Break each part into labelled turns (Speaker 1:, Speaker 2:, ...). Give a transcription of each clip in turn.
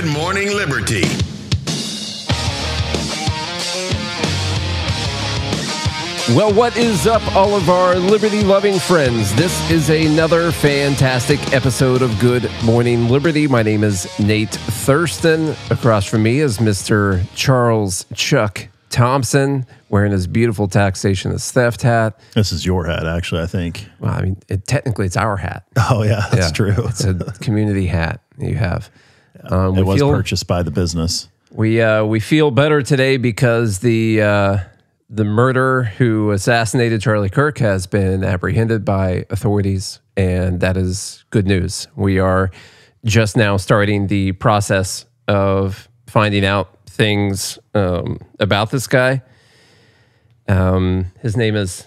Speaker 1: Good Morning Liberty.
Speaker 2: Well, what is up, all of our liberty-loving friends? This is another fantastic episode of Good Morning Liberty. My name is Nate Thurston. Across from me is Mr. Charles Chuck Thompson, wearing his beautiful taxationist theft hat.
Speaker 3: This is your hat, actually, I think.
Speaker 2: Well, I mean, technically it's our hat.
Speaker 3: Oh, yeah, that's true.
Speaker 2: It's a community hat you have.
Speaker 3: It was purchased by the business.
Speaker 2: We feel better today because the murderer who assassinated Charlie Kirk has been apprehended by authorities, and that is good news. We are just now starting the process of finding out things about this guy. His name is,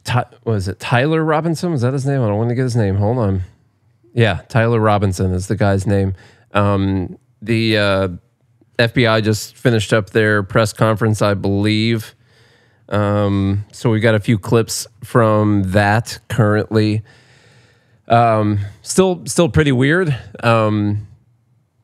Speaker 2: Tyler Robinson? Was that his name? I don't want to get his name. Hold on. Yeah, Tyler Robinson is the guy's name. The FBI just finished up their press conference, I believe. So we've got a few clips from that currently. Still pretty weird. You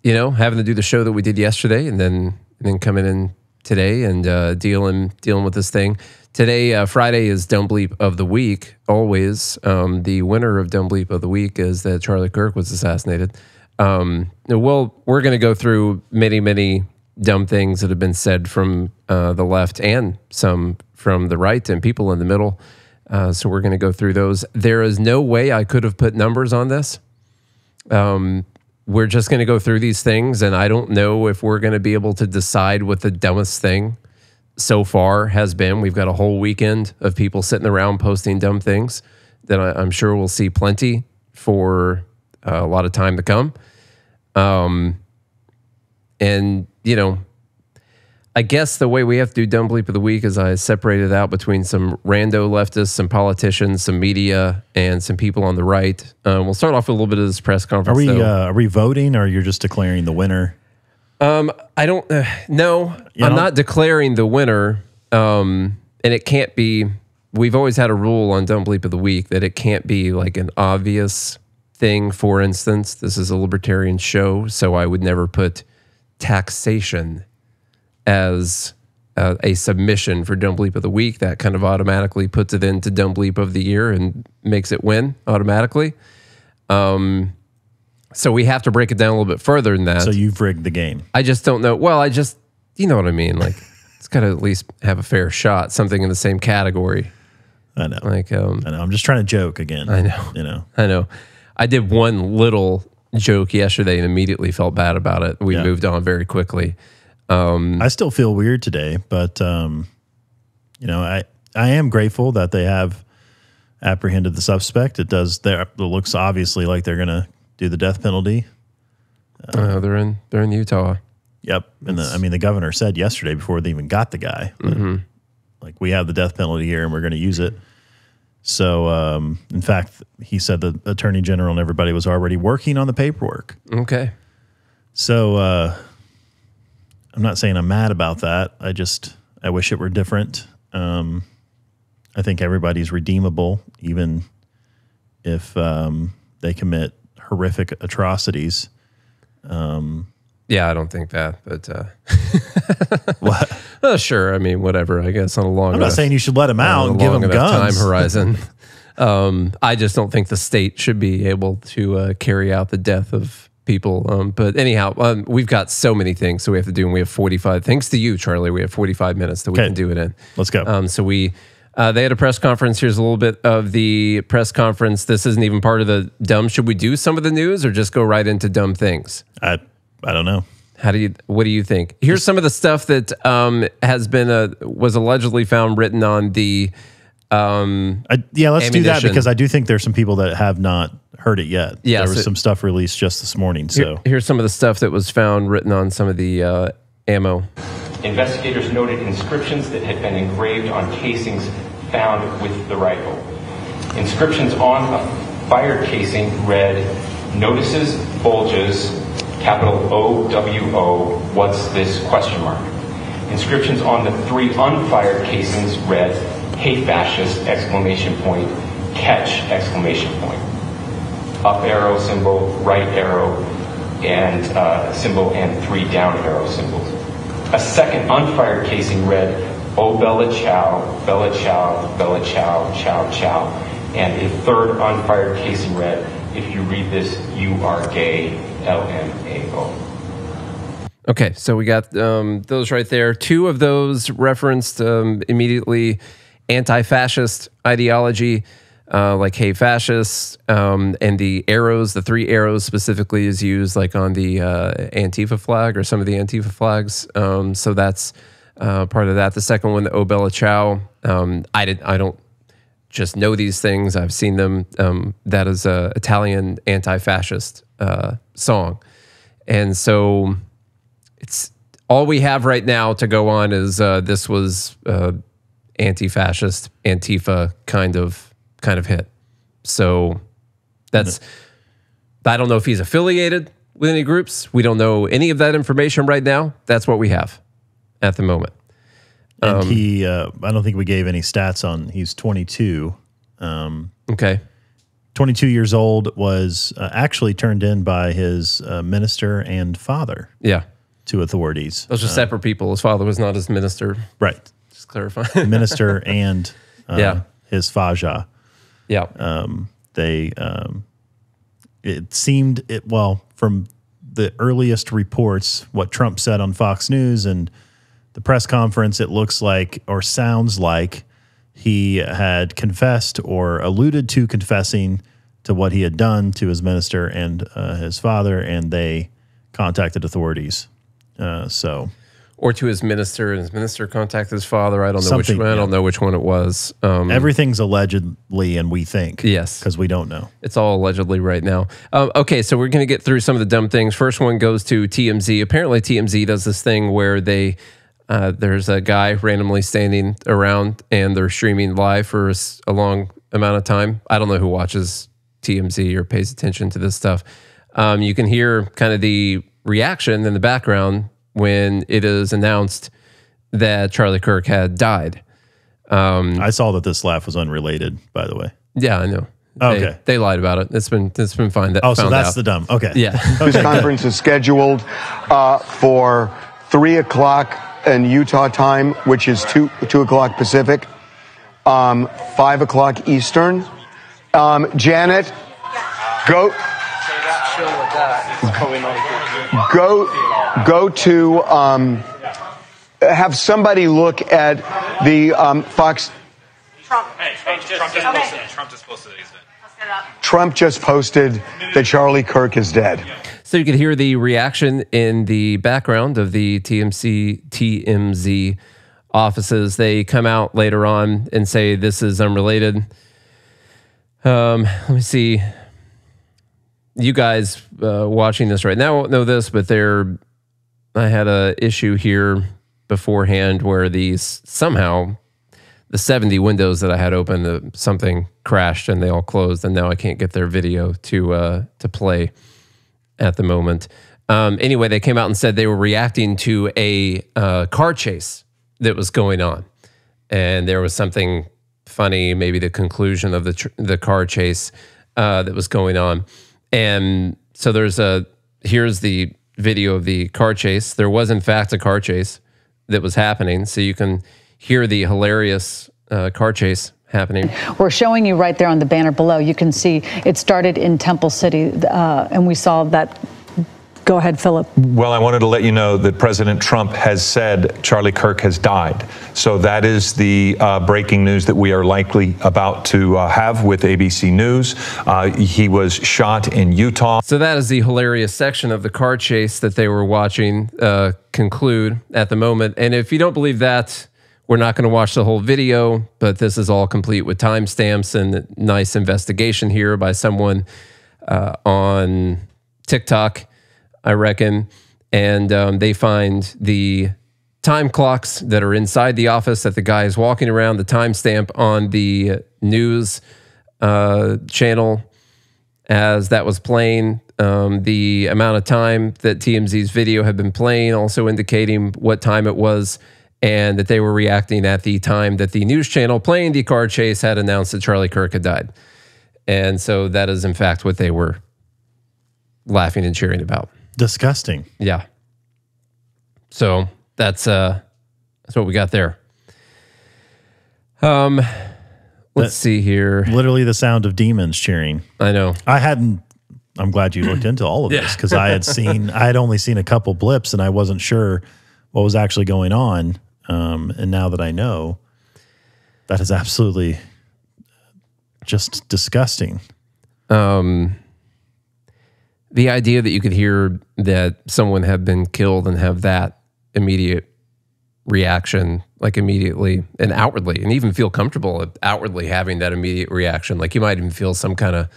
Speaker 2: know, having to do the show that we did yesterday and then coming in today and dealing with this thing. Today, Friday, is Dumb Bleep of the Week. Always, the winner of Dumb Bleep of the Week is that Charlie Kirk was assassinated. Well, we're going to go through many dumb things that have been said from the left and some from the right and people in the middle. So we're going to go through those. There is no way I could have put numbers on this. We're just going to go through these things, and I don't know if we're going to be able to decide what the dumbest thing so far has been. We've got a whole weekend of people sitting around posting dumb things that I'm sure we'll see plenty for a lot of time to come. And, you know, I guess the way we have to do Dumb Bleep of the Week is I separated out between some rando leftists, some politicians, some media, and some people on the right. We'll start off with a little bit of this press conference.
Speaker 3: Are we voting, or you're just declaring the winner?
Speaker 2: I don't no, I'm not declaring the winner. And it can't be. We've always had a rule on Dumb Bleep of the Week that it can't be like an obvious thing. For instance, this is a libertarian show, so I would never put taxation as a submission for Dumb Bleep of the Week. That kind of automatically puts it into Dumb Bleep of the Year and makes it win automatically. So we have to break it down a little bit further than that.
Speaker 3: So you've rigged the game.
Speaker 2: I just don't know. Well, you know what I mean? Like, it's got to at least have a fair shot, something in the same category.
Speaker 3: I know.
Speaker 2: Like,
Speaker 3: I know. I'm just trying to joke again.
Speaker 2: I know.
Speaker 3: You know.
Speaker 2: I know. I did one little joke yesterday and immediately felt bad about it. We moved on very quickly.
Speaker 3: I still feel weird today, but you know, I am grateful that they have apprehended the suspect. It looks obviously like they're going to do the death penalty.
Speaker 2: They're in Utah.
Speaker 3: Yep. And the governor said yesterday before they even got the guy, like, we have the death penalty here and we're going to use it. So, in fact, he said the attorney general and everybody was already working on the paperwork.
Speaker 2: Okay.
Speaker 3: So, I'm not saying I'm mad about that. I wish it were different. I think everybody's redeemable, even if they commit horrific atrocities.
Speaker 2: Yeah, I don't think that, but
Speaker 3: What?
Speaker 2: Sure. I mean, whatever. I guess on a long.
Speaker 3: I'm not saying you should let them out and give them guns.
Speaker 2: Time horizon. I just don't think the state should be able to carry out the death of people. But anyhow, we've got so many things so we have to do, and we have 45. Thanks to you, Charlie, we have 45 minutes that we can do it in.
Speaker 3: Let's go.
Speaker 2: So they had a press conference. Here's a little bit of the press conference. This isn't even part of the dumb. Should we do some of the news or just go right into dumb things?
Speaker 3: I don't know.
Speaker 2: What do you think? Here's some of the stuff that was allegedly found written on the
Speaker 3: let's do that, because I do think there's some people that have not heard it yet.
Speaker 2: Yeah,
Speaker 3: there was some stuff released just this morning. So
Speaker 2: here's some of the stuff that was found written on some of the ammo.
Speaker 4: Investigators noted inscriptions that had been engraved on casings found with the rifle. Inscriptions on a fired casing read, "Notices bulges, capital O-W-O, what's this, question mark." Inscriptions on the 3 unfired casings read, "Hey fascist, exclamation point, catch, exclamation point." Up arrow symbol, right arrow, and symbol and 3 down arrow symbols. A second unfired casing read, "Oh Bella Ciao, Bella Ciao, Bella Ciao, Ciao Ciao." And a third unfired casing read, "If you read this, you are gay, LMAO."
Speaker 2: Okay, so we got those right there. 2 of those referenced immediately anti-fascist ideology, like "Hey Fascists," and the arrows, the 3 arrows specifically is used like on the Antifa flag or some of the Antifa flags. So that's part of that. The second one, the "Oh Bella Ciao," I don't just know these things. I've seen them. That is a Italian anti-fascist song, and so it's all we have right now to go on is this was anti-fascist Antifa kind of hit. So that's, I don't know if he's affiliated with any groups. We don't know any of that information right now. That's what we have at the moment.
Speaker 3: And he, I don't think we gave any stats on, he's 22.
Speaker 2: Okay.
Speaker 3: 22 years old, was actually turned in by his minister and father.
Speaker 2: Yeah.
Speaker 3: To authorities.
Speaker 2: Those are separate people. His father was not his minister.
Speaker 3: Right.
Speaker 2: Just clarify.
Speaker 3: Minister and his Faja.
Speaker 2: Yeah.
Speaker 3: It seemed, well, from the earliest reports, what Trump said on Fox News and the press conference, it looks like, or sounds like, he had confessed or alluded to confessing to what he had done to his minister and his father, and they contacted authorities.
Speaker 2: Or to his minister, and his minister contacted his father. I don't know which one. I don't know which one it was.
Speaker 3: Everything's allegedly, and we think.
Speaker 2: Yes.
Speaker 3: Because we don't know.
Speaker 2: It's all allegedly right now. Okay, so we're going to get through some of the dumb things. First one goes to TMZ. Apparently TMZ does this thing where they there's a guy randomly standing around and they're streaming live for a long amount of time. I don't know who watches TMZ or pays attention to this stuff. You can hear kind of the reaction in the background when it is announced that Charlie Kirk had died.
Speaker 3: I saw that this laugh was unrelated, by the way.
Speaker 2: Yeah, I know.
Speaker 3: Okay.
Speaker 2: They lied about it. It's been fine.
Speaker 3: So that's the dumb. Okay.
Speaker 2: Yeah.
Speaker 1: This conference is scheduled for 3 o'clock in Utah time, which is 2 o'clock Pacific, 5 o'clock Eastern. Janet, go. Go to have somebody look at the Fox. Trump just posted that Charlie Kirk is dead.
Speaker 2: So you could hear the reaction in the background of the TMZ offices. They come out later on and say this is unrelated. Let me see. You guys watching this right now won't know this, but I had a issue here beforehand where somehow the 70 windows that I had open, something crashed and they all closed, and now I can't get their video to play at the moment. Anyway, they came out and said they were reacting to a car chase that was going on, and there was something funny, maybe the conclusion of the car chase that was going on. And so here's the video of the car chase. There was in fact a car chase that was happening. So you can hear the hilarious car chase happening.
Speaker 5: We're showing you right there on the banner below. You can see it started in Temple City, and we saw that. Go ahead, Philip.
Speaker 6: Well, I wanted to let you know that President Trump has said Charlie Kirk has died. So that is the breaking news that we are likely about to have with ABC News. He was shot in Utah.
Speaker 2: So that is the hilarious section of the car chase that they were watching conclude at the moment. And if you don't believe that, we're not going to watch the whole video, but this is all complete with timestamps and nice investigation here by someone on TikTok, I reckon. And they find the time clocks that are inside the office that the guy is walking around, the timestamp on the news channel as that was playing, the amount of time that TMZ's video had been playing, also indicating what time it was, and that they were reacting at the time that the news channel playing the car chase had announced that Charlie Kirk had died. And so that is in fact what they were laughing and cheering about.
Speaker 3: Disgusting.
Speaker 2: Yeah. So that's what we got there. Let's see here.
Speaker 3: Literally the sound of demons cheering.
Speaker 2: I know.
Speaker 3: I'm glad you looked into all of this because I had only seen a couple blips and I wasn't sure what was actually going on. And now that I know, that is absolutely just disgusting.
Speaker 2: The idea that you could hear that someone had been killed and have that immediate reaction, like immediately and outwardly, and even feel comfortable outwardly having that immediate reaction. Like you might even feel some kind of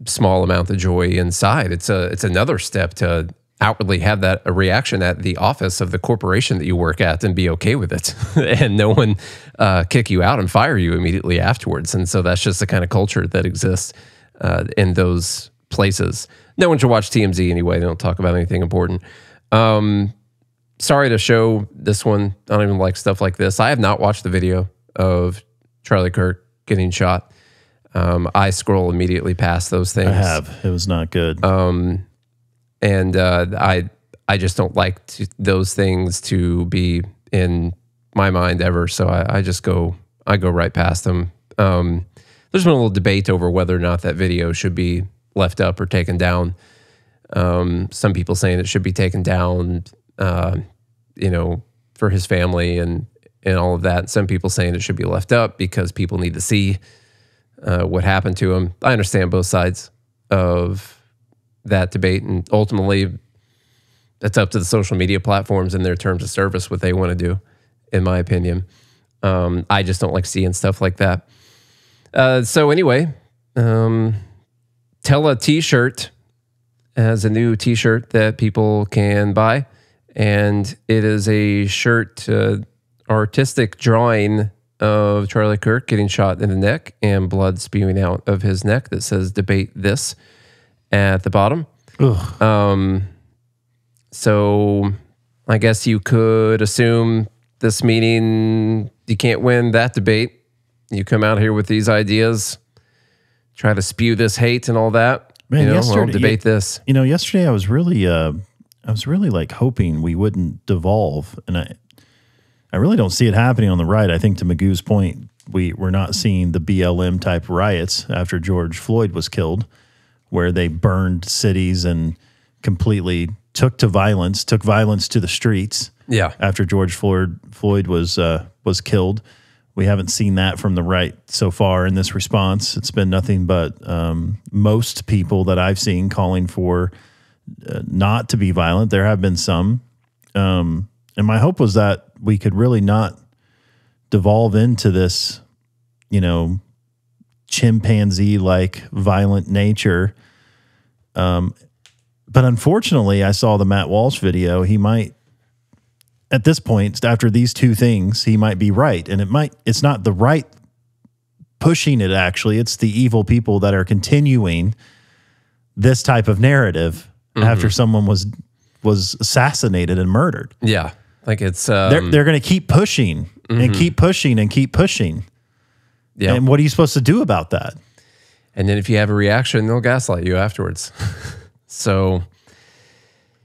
Speaker 2: small amount of joy inside. It's another step to outwardly have that a reaction at the office of the corporation that you work at and be okay with it and no one kick you out and fire you immediately afterwards. And so that's just the kind of culture that exists in those places. No one should watch TMZ anyway. They don't talk about anything important. Sorry to show this one. I don't even like stuff like this. I have not watched the video of Charlie Kirk getting shot. I scroll immediately past those things.
Speaker 3: I have. It was not good.
Speaker 2: And I just don't like those things to be in my mind ever. So I go right past them. There's been a little debate over whether or not that video should be left up or taken down. Some people saying it should be taken down, for his family and all of that. Some people saying it should be left up because people need to see what happened to him. I understand both sides of that debate, and ultimately that's up to the social media platforms and their terms of service what they want to do, in my opinion. I just don't like seeing stuff like that. So anyway, Tella t-shirt has a new t-shirt that people can buy, and it is a shirt artistic drawing of Charlie Kirk getting shot in the neck and blood spewing out of his neck that says "Debate This" at the bottom. So I guess you could assume this meaning you can't win that debate. You come out here with these ideas, try to spew this hate and all that.
Speaker 3: Man,
Speaker 2: yesterday, debate this.
Speaker 3: Yesterday I was really like hoping we wouldn't devolve, and I really don't see it happening on the right. I think to Magoo's point, we're not seeing the BLM type riots after George Floyd was killed, where they burned cities and completely took violence to the streets.
Speaker 2: Yeah.
Speaker 3: After George Floyd was killed. We haven't seen that from the right so far in this response. It's been nothing but most people that I've seen calling for not to be violent. There have been some. And my hope was that we could really not devolve into this, chimpanzee-like violent nature. But unfortunately, I saw the Matt Walsh video. He might, at this point, after these two things, he might be right. And it's not the right pushing it, actually. It's the evil people that are continuing this type of narrative after someone was assassinated and murdered.
Speaker 2: Yeah. Like it's...
Speaker 3: they're going to keep pushing and keep pushing and keep pushing.
Speaker 2: Yeah.
Speaker 3: And what are you supposed to do about that?
Speaker 2: And then if you have a reaction, they'll gaslight you afterwards. So,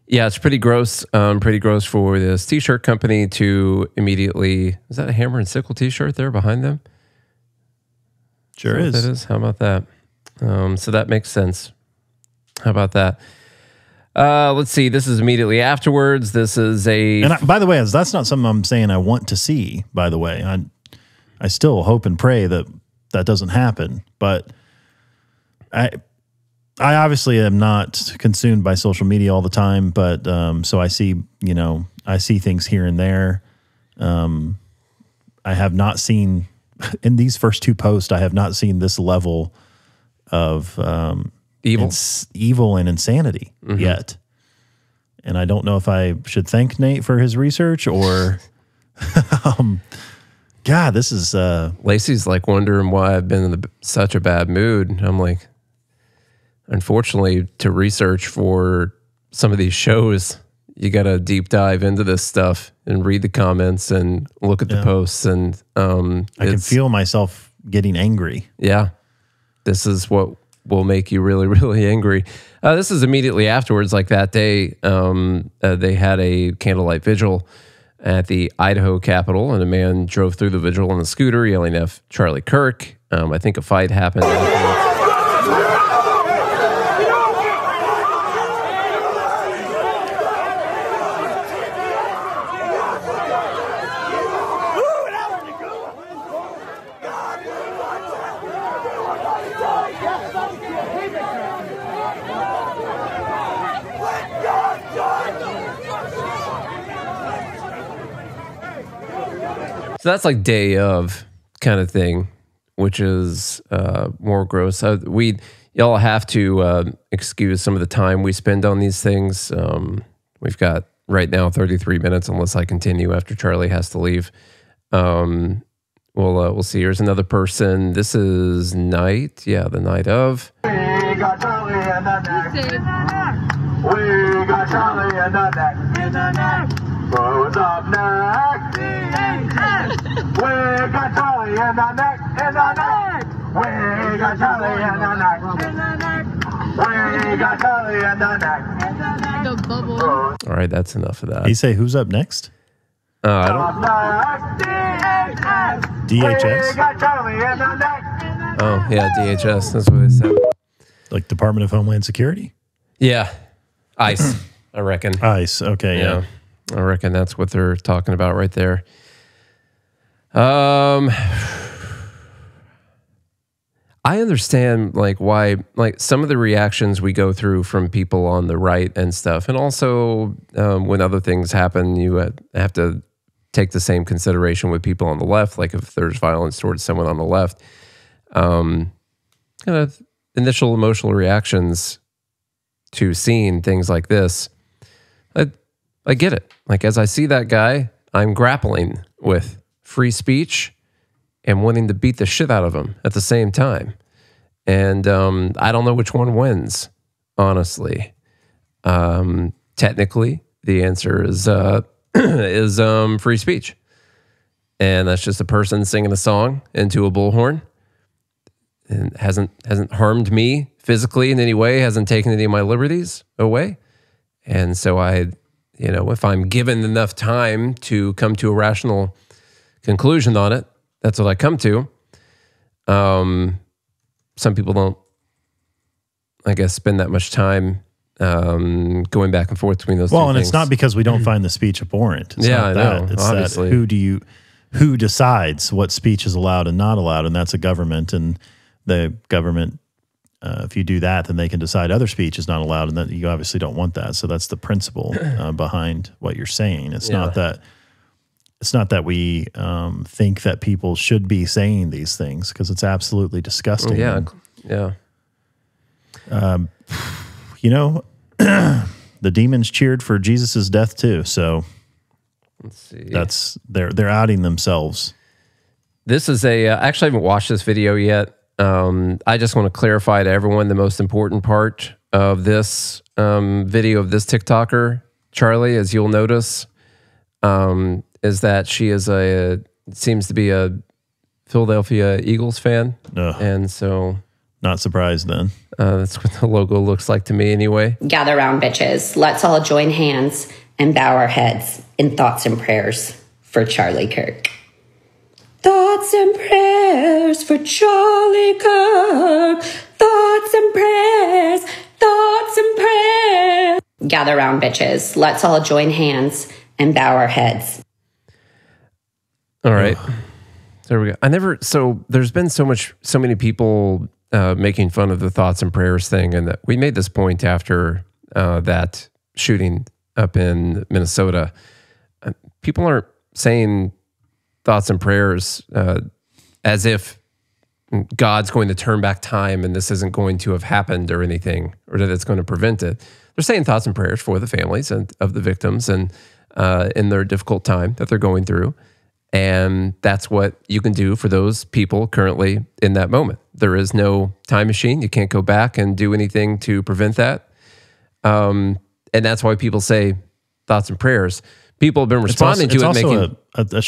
Speaker 2: yeah, it's pretty gross. Pretty gross for this t-shirt company to immediately... Is that a hammer and sickle t-shirt there behind them?
Speaker 3: Sure is.
Speaker 2: That is. How about that? So that makes sense. How about that? Let's see. This is immediately afterwards. This is a...
Speaker 3: And by the way, that's not something I'm saying I want to see, by the way. I still hope and pray that doesn't happen. But I obviously am not consumed by social media all the time. But so I see, I see things here and there. I have not seen, in these first two posts, I have not seen this level of... evil and insanity yet. And I don't know if I should thank Nate for his research or God, this is
Speaker 2: Lacey's like wondering why I've been in such a bad mood. And I'm like, unfortunately, to research for some of these shows, you got to deep dive into this stuff and read the comments and look at the posts. And
Speaker 3: I can feel myself getting angry.
Speaker 2: Yeah. This is what will make you really, really angry. This is immediately afterwards, like that day, they had a candlelight vigil at the Idaho Capitol, and a man drove through the vigil on a scooter yelling F Charlie Kirk. I think a fight happened. So that's like day of kind of thing, which is more gross. Y'all have to excuse some of the time we spend on these things. We've got right now 33 minutes, unless I continue after Charlie has to leave. We'll see. Here's another person. This is night. Yeah, the night of.
Speaker 7: We got Charlie in the neck. We got Charlie in the neck. Who's up next? We got Charlie in the neck. We got Charlie in the neck. We got Charlie in the neck.
Speaker 8: The bubble.
Speaker 2: All right, that's enough of that.
Speaker 3: Did he say who's up next?
Speaker 2: I don't.
Speaker 3: DHS?
Speaker 7: We got Charlie in the neck.
Speaker 2: Oh, yeah, DHS. That's what they said.
Speaker 3: Like Department of Homeland Security?
Speaker 2: Yeah, ICE, I reckon.
Speaker 3: ICE, okay, yeah.
Speaker 2: I reckon that's what they're talking about right there. I understand like why, like some of the reactions we go through from people on the right and stuff, and also when other things happen, you have to take the same consideration with people on the left. Like if there's violence towards someone on the left, kind of initial emotional reactions to seeing things like this. I get it. Like as I see that guy, I'm grappling with free speech and wanting to beat the shit out of him at the same time. And I don't know which one wins, honestly. Technically, the answer is free speech. And that's just a person singing a song into a bullhorn. And hasn't harmed me physically in any way, hasn't taken any of my liberties away. And so if I'm given enough time to come to a rational conclusion on it, that's what I come to. Some people don't, I guess, spend that much time going back and forth between those two things.
Speaker 3: It's not because we don't find the speech abhorrent. It's not
Speaker 2: I
Speaker 3: that.
Speaker 2: know,
Speaker 3: It's
Speaker 2: obviously.
Speaker 3: that who decides what speech is allowed and not allowed, and that's a government, and the government, if you do that, then they can decide other speech is not allowed, and that you obviously don't want that. So that's the principle behind what you're saying. It's not that we think that people should be saying these things, because it's absolutely disgusting.
Speaker 2: Yeah.
Speaker 3: The demons cheered for Jesus's death too. So
Speaker 2: Let's see.
Speaker 3: they're outing themselves.
Speaker 2: This is actually I haven't watched this video yet. I just want to clarify to everyone the most important part of this video of this TikToker, Charlie, as you'll notice, is that she is seems to be a Philadelphia Eagles fan.
Speaker 3: Ugh.
Speaker 2: And so...
Speaker 3: Not surprised then.
Speaker 2: That's what the logo looks like to me anyway.
Speaker 9: Gather round, bitches. Let's all join hands and bow our heads in thoughts and prayers for Charlie Kirk. Thoughts and prayers for Charlie Kirk. Thoughts and prayers. Thoughts and prayers. Gather round, bitches. Let's all join hands and bow our heads.
Speaker 2: All right. There we go. So there's been so many people making fun of the thoughts and prayers thing. And we made this point after that shooting up in Minnesota. People aren't saying thoughts and prayers as if God's going to turn back time and this isn't going to have happened or anything, or that it's going to prevent it. They're saying thoughts and prayers for the families and of the victims and in their difficult time that they're going through. And that's what you can do for those people currently in that moment. There is no time machine. You can't go back and do anything to prevent that. And that's why people say thoughts and prayers. people have been responding to it, making
Speaker 3: a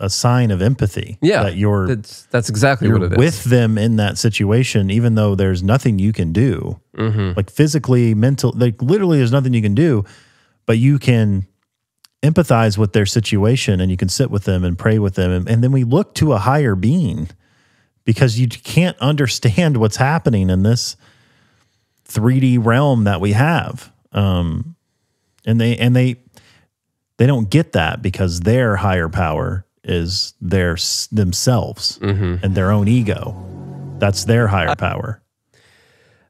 Speaker 3: sign of empathy.
Speaker 2: Yeah,
Speaker 3: that
Speaker 2: that's exactly what it is.
Speaker 3: With them in that situation, even though there's nothing you can do, like physically, mental, like literally, there's nothing you can do, but you can empathize with their situation, and you can sit with them and pray with them, and then we look to a higher being, because you can't understand what's happening in this 3D realm that we have, and they don't get that because their higher power is themselves and their own ego. That's their higher power.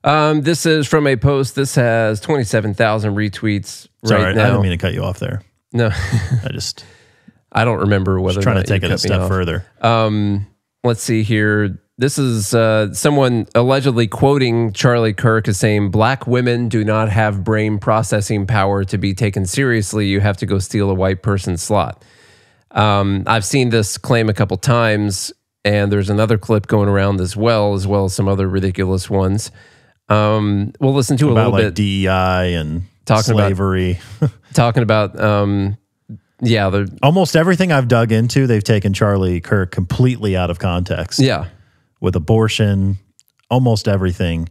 Speaker 2: This is from a post. This has 27,000 retweets right now.
Speaker 3: I didn't mean to cut you off there.
Speaker 2: No,
Speaker 3: I
Speaker 2: don't remember whether.
Speaker 3: Just trying to take it a step further.
Speaker 2: Let's see here. This is someone allegedly quoting Charlie Kirk as saying, "Black women do not have brain processing power to be taken seriously. You have to go steal a white person's slot." I've seen this claim a couple times, and there's another clip going around as well as some other ridiculous ones. We'll listen to a little bit.
Speaker 3: DEI and
Speaker 2: talking
Speaker 3: slavery.
Speaker 2: Talking about,
Speaker 3: almost everything I've dug into, they've taken Charlie Kirk completely out of context.
Speaker 2: Yeah.
Speaker 3: With abortion, almost everything.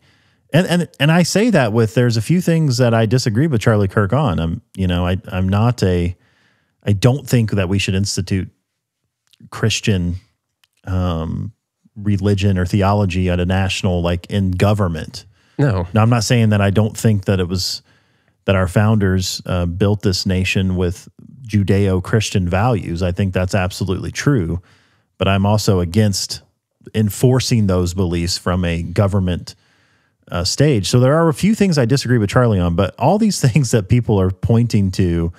Speaker 3: And I say that with, there's a few things that I disagree with Charlie Kirk on. I don't think that we should institute Christian religion or theology at a national, like in government.
Speaker 2: No.
Speaker 3: Now, I'm not saying that I don't think that that our founders built this nation with Judeo-Christian values. I think that's absolutely true. But I'm also against enforcing those beliefs from a government stage. So there are a few things I disagree with Charlie on, but all these things that people are pointing to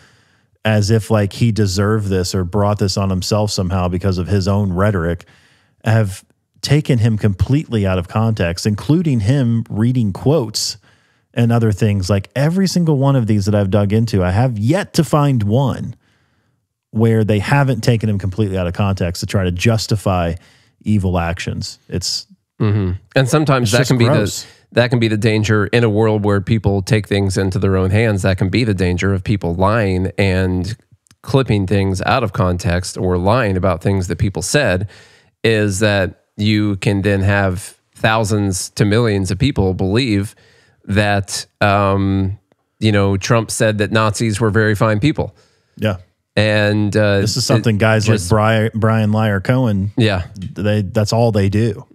Speaker 3: as if like he deserved this or brought this on himself somehow because of his own rhetoric have taken him completely out of context, including him reading quotes and other things. Like every single one of these that I've dug into, I have yet to find one where they haven't taken him completely out of context to try to justify evil actions. It's
Speaker 2: and sometimes that can be the danger in a world where people take things into their own hands. That can be the danger of people lying and clipping things out of context or lying about things that people said, is that you can then have thousands to millions of people believe that Trump said that Nazis were very fine people.
Speaker 3: Yeah.
Speaker 2: And
Speaker 3: this is something guys like Brian Lyer Cohen, that's all they do,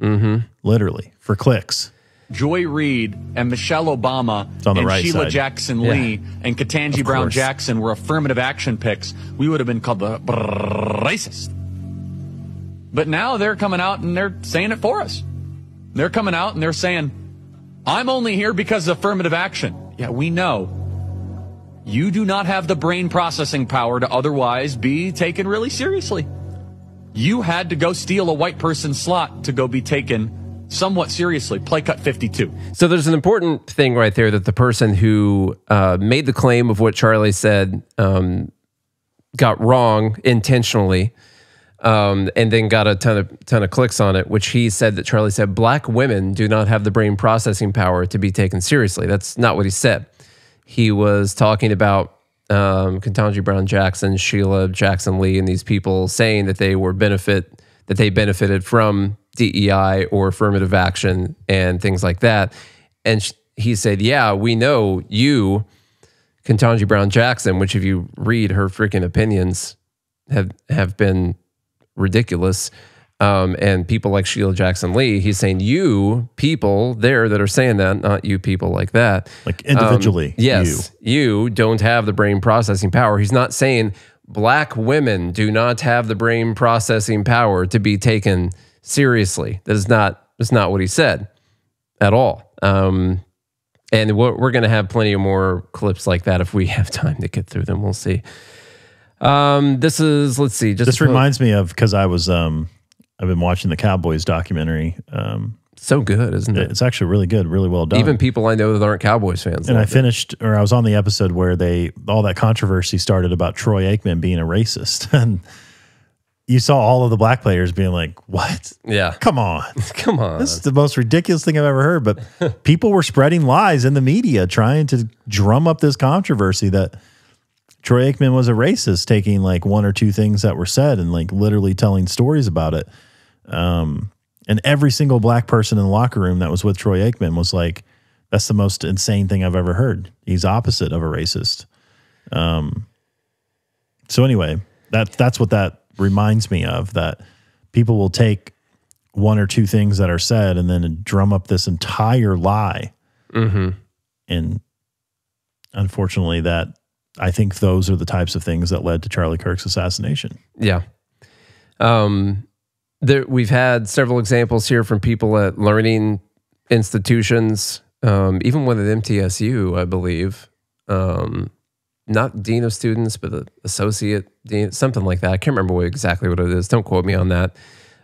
Speaker 3: literally, for clicks.
Speaker 8: Joy Reid and Michelle Obama and Sheila Jackson Lee and Ketanji Brown Jackson were affirmative action picks, we would have been called the racist. But now they're coming out and they're saying it for us. They're coming out and they're saying, I'm only here because of affirmative action. Yeah, we know. You do not have the brain processing power to otherwise be taken really seriously. You had to go steal a white person's slot to go be taken somewhat seriously. Play cut 52.
Speaker 2: So there's an important thing right there, that the person who made the claim of what Charlie said got wrong intentionally, and then got a ton of clicks on it, which he said that Charlie said, black women do not have the brain processing power to be taken seriously. That's not what he said. He was talking about Ketanji Brown Jackson, Sheila Jackson Lee, and these people saying that they benefited from DEI or affirmative action and things like that. And he said, yeah, we know you, Ketanji Brown Jackson, which if you read her freaking opinions have been ridiculous. And people like Sheila Jackson Lee, he's saying you people there that are saying that, not you people like that.
Speaker 3: Like individually.
Speaker 2: Yes, you don't have the brain processing power. He's not saying black women do not have the brain processing power to be taken seriously. That's not what he said at all. And we're going to have plenty of more clips like that if we have time to get through them. We'll see. This is, let's see.
Speaker 3: This reminds me of, because I've been watching the Cowboys documentary.
Speaker 2: So good, isn't it?
Speaker 3: It's actually really good, really well done.
Speaker 2: Even people I know that aren't Cowboys fans.
Speaker 3: And I was on the episode where all that controversy started about Troy Aikman being a racist. And you saw all of the black players being like, what?
Speaker 2: Yeah.
Speaker 3: Come on.
Speaker 2: Come on.
Speaker 3: This is the most ridiculous thing I've ever heard. But people were spreading lies in the media, trying to drum up this controversy that Troy Aikman was a racist, taking like one or two things that were said and like literally telling stories about it. And every single black person in the locker room that was with Troy Aikman was like, that's the most insane thing I've ever heard. He's opposite of a racist. So anyway, that's what that reminds me of, that people will take one or two things that are said and then drum up this entire lie. And unfortunately, I think those are the types of things that led to Charlie Kirk's assassination.
Speaker 2: Yeah. We've had several examples here from people at learning institutions, even one at MTSU, I believe. Not dean of students, but the associate dean, something like that. I can't remember exactly what it is. Don't quote me on that.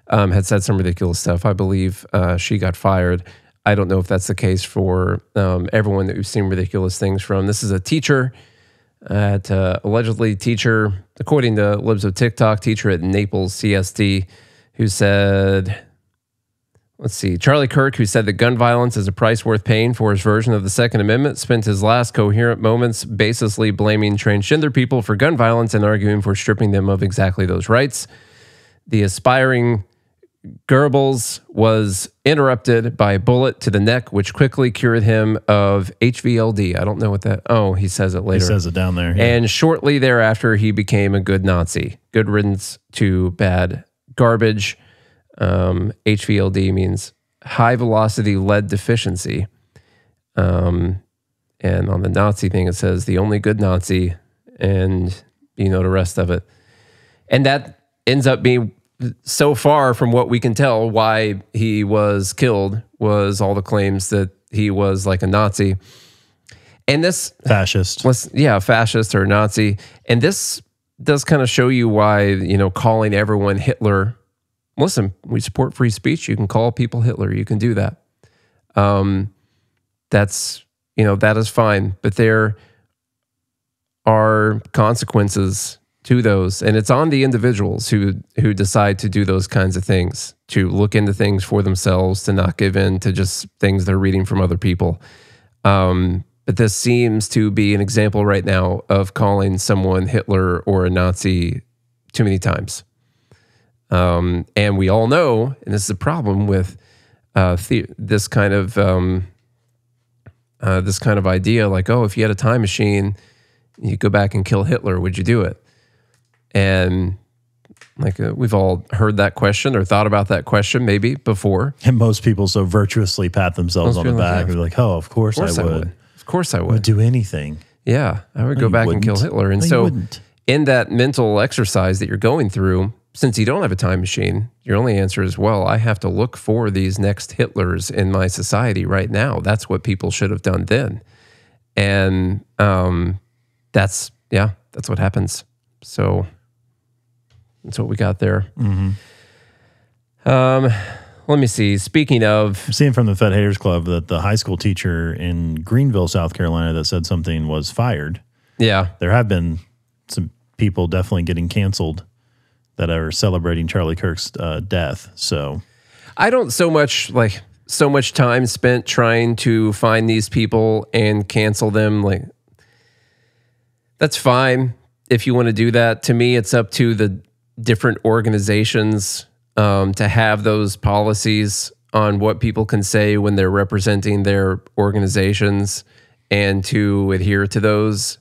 Speaker 2: Had said some ridiculous stuff. I believe she got fired. I don't know if that's the case for everyone that we've seen ridiculous things from. This is a teacher allegedly teacher, according to Libs of TikTok, teacher at Naples CSD, who said, let's see, Charlie Kirk, who said that gun violence is a price worth paying for his version of the Second Amendment, spent his last coherent moments baselessly blaming transgender people for gun violence and arguing for stripping them of exactly those rights. The aspiring Goebbels was interrupted by a bullet to the neck, which quickly cured him of HVLD. I don't know what that... Oh, he says it later.
Speaker 3: He says it down there. Yeah.
Speaker 2: And shortly thereafter, he became a good Nazi. Good riddance to bad garbage. HVLD means high velocity lead deficiency. And on the Nazi thing, it says the only good Nazi, and you know the rest of it. And that ends up being, so far from what we can tell, why he was killed was all the claims that he was like a Nazi. And this...
Speaker 3: Fascist.
Speaker 2: Yeah, fascist or Nazi. And this does kind of show you why, you know, calling everyone Hitler... Listen, we support free speech. You can call people Hitler. You can do that. That's, you know, that is fine. But there are consequences to those. And it's on the individuals who decide to do those kinds of things, to look into things for themselves, to not give in to just things they're reading from other people. But this seems to be an example right now of calling someone Hitler or a Nazi too many times. And we all know, and this is a problem with this kind of idea, like, oh, if you had a time machine, you go back and kill Hitler, would you do it? And like we've all heard that question or thought about that question maybe before.
Speaker 3: And most people so virtuously pat themselves on the back and be like, oh, of course I would.
Speaker 2: Of course I would.
Speaker 3: I would do anything.
Speaker 2: Yeah, I would go back and kill Hitler. And so in that mental exercise that you're going through, since you don't have a time machine, your only answer is, well, I have to look for these next Hitlers in my society right now. That's what people should have done then. And that's what happens. So that's what we got there.
Speaker 3: Mm-hmm.
Speaker 2: Let me see. Speaking of...
Speaker 3: I'm seeing from the Fed Haters Club that the high school teacher in Greenville, South Carolina that said something was fired.
Speaker 2: Yeah.
Speaker 3: There have been some people definitely getting canceled that are celebrating Charlie Kirk's death. So
Speaker 2: I don't so much time spent trying to find these people and cancel them. Like, that's fine if you want to do that. To me, it's up to the different organizations to have those policies on what people can say when they're representing their organizations and to adhere to those.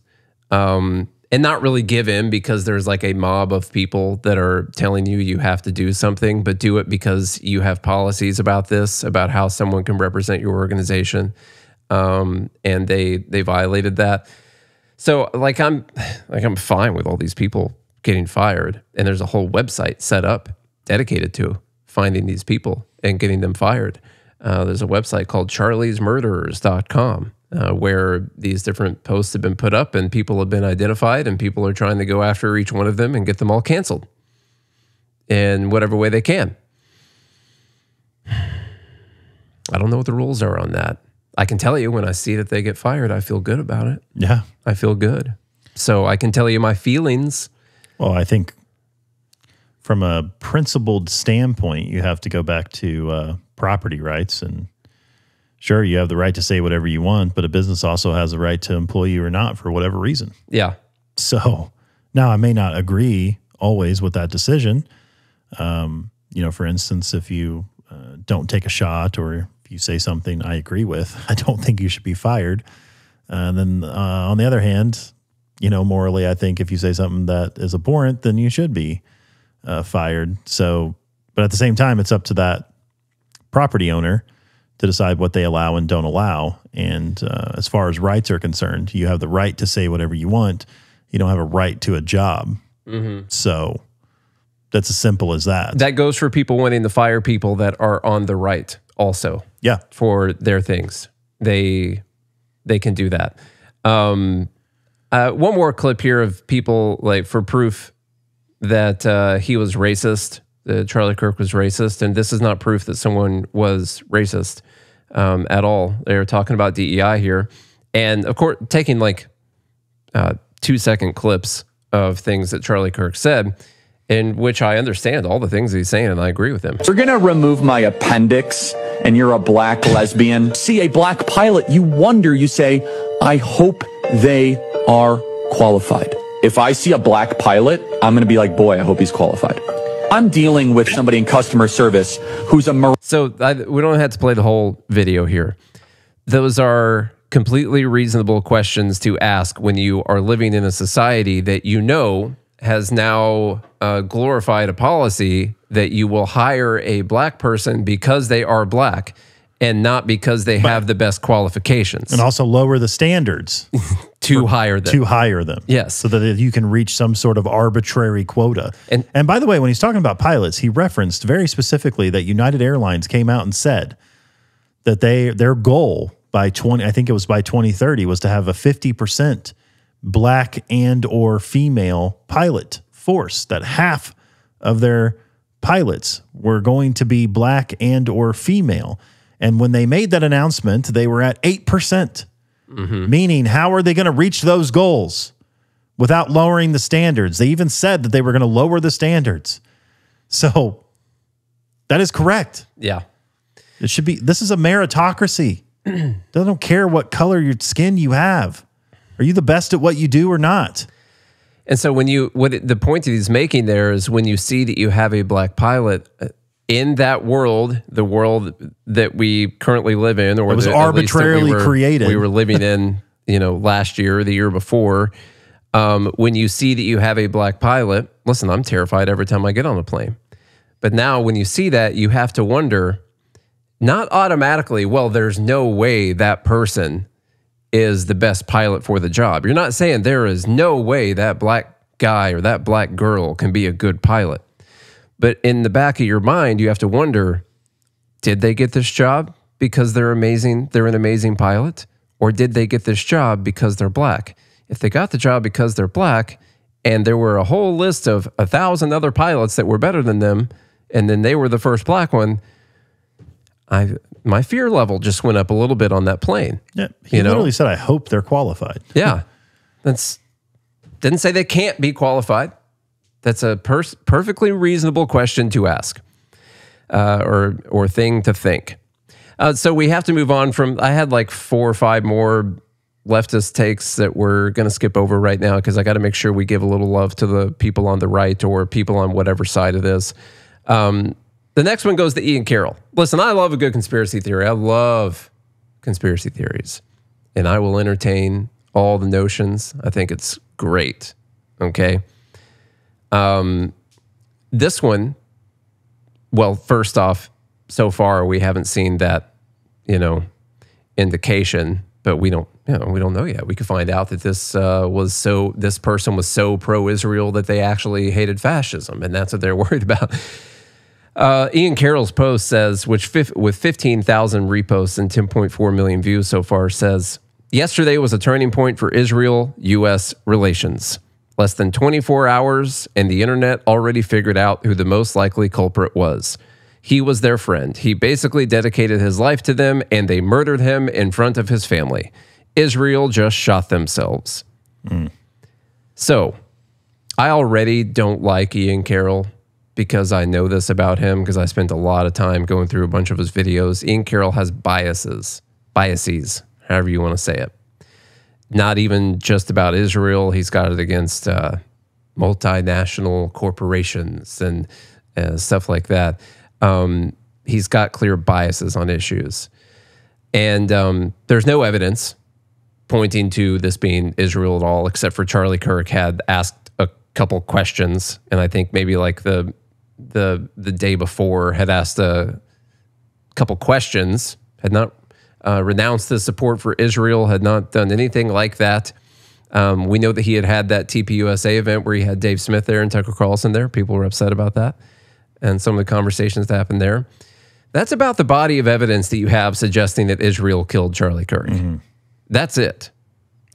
Speaker 2: And not really give in because there's like a mob of people that are telling you have to do something, but do it because you have policies about this, about how someone can represent your organization. And they violated that. So like I'm fine with all these people getting fired. And there's a whole website set up dedicated to finding these people and getting them fired. There's a website called charliesmurderers.com. Where these different posts have been put up and people have been identified and people are trying to go after each one of them and get them all canceled in whatever way they can. I don't know what the rules are on that. I can tell you when I see that they get fired, I feel good about it.
Speaker 3: Yeah.
Speaker 2: I feel good. So I can tell you my feelings.
Speaker 3: Well, I think from a principled standpoint, you have to go back to property rights. And sure, you have the right to say whatever you want, but a business also has the right to employ you or not for whatever reason.
Speaker 2: Yeah.
Speaker 3: So now I may not agree always with that decision. For instance, if you don't take a shot or if you say something I agree with, I don't think you should be fired. And then on the other hand, morally, I think if you say something that is abhorrent, then you should be fired. So, but at the same time, it's up to that property owner to decide what they allow and don't allow. And as far as rights are concerned, you have the right to say whatever you want. You don't have a right to a job. Mm-hmm. So that's as simple as that.
Speaker 2: That goes for people wanting to fire people that are on the right also.
Speaker 3: Yeah.
Speaker 2: For their things. They can do that. One more clip here of people, like, for proof that he was racist, that Charlie Kirk was racist. And this is not proof that someone was racist at all. They're talking about DEI here. And, of course, taking, 2-second clips of things that Charlie Kirk said, in which I understand all the things he's saying, and I agree with him.
Speaker 8: You're going to remove my appendix, and you're a black lesbian. See a black pilot, you wonder, you say, I hope they are qualified. If I see a black pilot, I'm going to be like, boy, I hope he's qualified. I'm dealing with somebody in customer service who's a...
Speaker 2: So we don't have to play the whole video here. Those are completely reasonable questions to ask when you are living in a society that has now glorified a policy that you will hire a black person because they are black and not because they have the best qualifications.
Speaker 3: And also lower the standards
Speaker 2: to hire them.
Speaker 3: Yes. So that you can reach some sort of arbitrary quota. And by the way, when he's talking about pilots, he referenced very specifically that United Airlines came out and said that their goal by 2030 was to have a 50% black and or female pilot force, that half of their pilots were going to be black and or female. And when they made that announcement, they were at 8%. Mm-hmm. Meaning, how are they going to reach those goals without lowering the standards? They even said that they were going to lower the standards. So that is correct.
Speaker 2: Yeah.
Speaker 3: It should be. This is a meritocracy. They don't care what color your skin you have. Are you the best at what you do or not?
Speaker 2: And so the point that he's making there is when you see that you have a black pilot in that world, the world that we currently live in, or
Speaker 3: it was arbitrarily created.
Speaker 2: We were living in, last year, the year before. When you see that you have a black pilot, listen, I'm terrified every time I get on a plane. But now when you see that, you have to wonder, not automatically, well, there's no way that person is the best pilot for the job. You're not saying there is no way that black guy or that black girl can be a good pilot. But in the back of your mind, you have to wonder, did they get this job because they're amazing, they're an amazing pilot? Or did they get this job because they're black? If they got the job because they're black, and there were a whole list of 1,000 other pilots that were better than them, and then they were the first black one, my fear level just went up a little bit on that plane.
Speaker 3: Yeah, he literally said, I hope they're qualified.
Speaker 2: Yeah. Didn't say they can't be qualified. That's a perfectly reasonable question to ask or thing to think. So we have to move on from, I had like 4 or 5 more leftist takes that we're going to skip over right now because I got to make sure we give a little love to the people on the right or people on whatever side of this. The next one goes to Ian Carroll. Listen, I love a good conspiracy theory. I love conspiracy theories. And I will entertain all the notions. I think it's great. Okay. This one, well, first off, so far we haven't seen that, indication, but we don't know yet. We could find out that this person was so pro-Israel that they actually hated fascism, and that's what they're worried about. Ian Carroll's post says, with 15,000 reposts and 10.4 million views so far, says, yesterday was a turning point for Israel-U.S. relations. Less than 24 hours, and the internet already figured out who the most likely culprit was. He was their friend. He basically dedicated his life to them, and they murdered him in front of his family. Israel just shot themselves. So, I already don't like Ian Carroll because I know this about him because I spent a lot of time going through a bunch of his videos. Ian Carroll has biases, however you want to say it. not even just about Israel. He's got it against multinational corporations and stuff like that. He's got clear biases on issues. And there's no evidence pointing to this being Israel at all, except for Charlie Kirk had asked a couple questions. And I think maybe like the day before had asked a couple questions, had not renounced his support for Israel, had not done anything like that. We know that he had that TPUSA event where he had Dave Smith there and Tucker Carlson there. People were upset about that and some of the conversations that happened there. That's about the body of evidence that you have suggesting that Israel killed Charlie Kirk. Mm-hmm. That's it.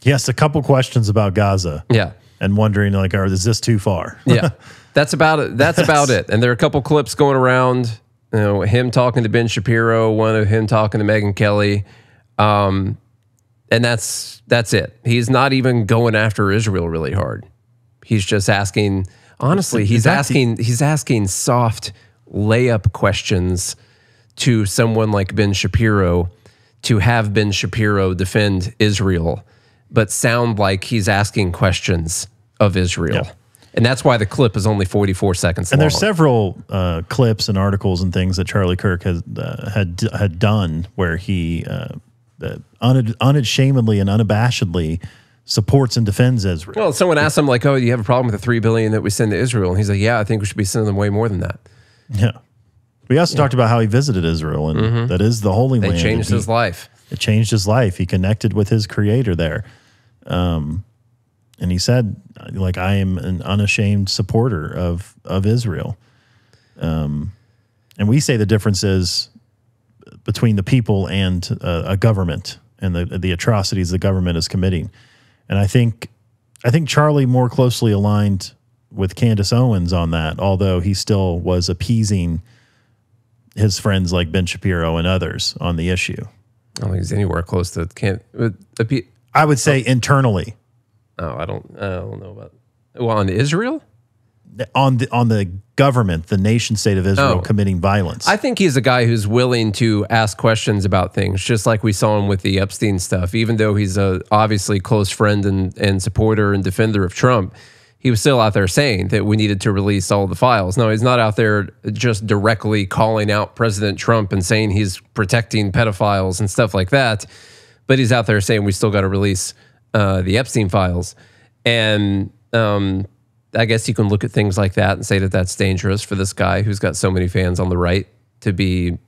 Speaker 3: He asked a couple questions about Gaza.
Speaker 2: Yeah.
Speaker 3: And wondering, like, is this too far?
Speaker 2: Yeah. That's about it. That's about it. And there are a couple clips going around, you know, him talking to Ben Shapiro, one of him talking to Megyn Kelly. And that's it. He's not even going after Israel really hard. He's just asking, honestly, he's asking soft layup questions to someone like Ben Shapiro to have Ben Shapiro defend Israel, but sound like he's asking questions of Israel. Yeah. And that's why the clip is only 44 seconds long.
Speaker 3: And there's several clips and articles and things that Charlie Kirk had done where he unashamedly and unabashedly supports and defends Israel.
Speaker 2: Well, someone asked him, like, oh, do you have a problem with the $3 billion that we send to Israel? And he's like, yeah, I think we should be sending them way more than that.
Speaker 3: Yeah. We also talked about how he visited Israel, and that is the Holy Land.
Speaker 2: It changed his life.
Speaker 3: It changed his life. He connected with his creator there. And he said, like, I am an unashamed supporter of Israel. And we say the difference is between the people and a government and the atrocities the government is committing. And I think Charlie more closely aligned with Candace Owens on that, although he still was appeasing his friends like Ben Shapiro and others on the issue.
Speaker 2: I don't think he's anywhere close to
Speaker 3: I would say internally.
Speaker 2: Oh, I don't know about. Well, on Israel,
Speaker 3: on the government, the nation state of Israel committing violence.
Speaker 2: I think he's a guy who's willing to ask questions about things, just like we saw him with the Epstein stuff. Even though he's a obviously close friend and supporter and defender of Trump, he was still out there saying that we needed to release all the files. No, he's not out there just directly calling out President Trump and saying he's protecting pedophiles and stuff like that. But he's out there saying we still got to release the Epstein files. And I guess you can look at things like that and say that that's dangerous for this guy who's got so many fans on the right to be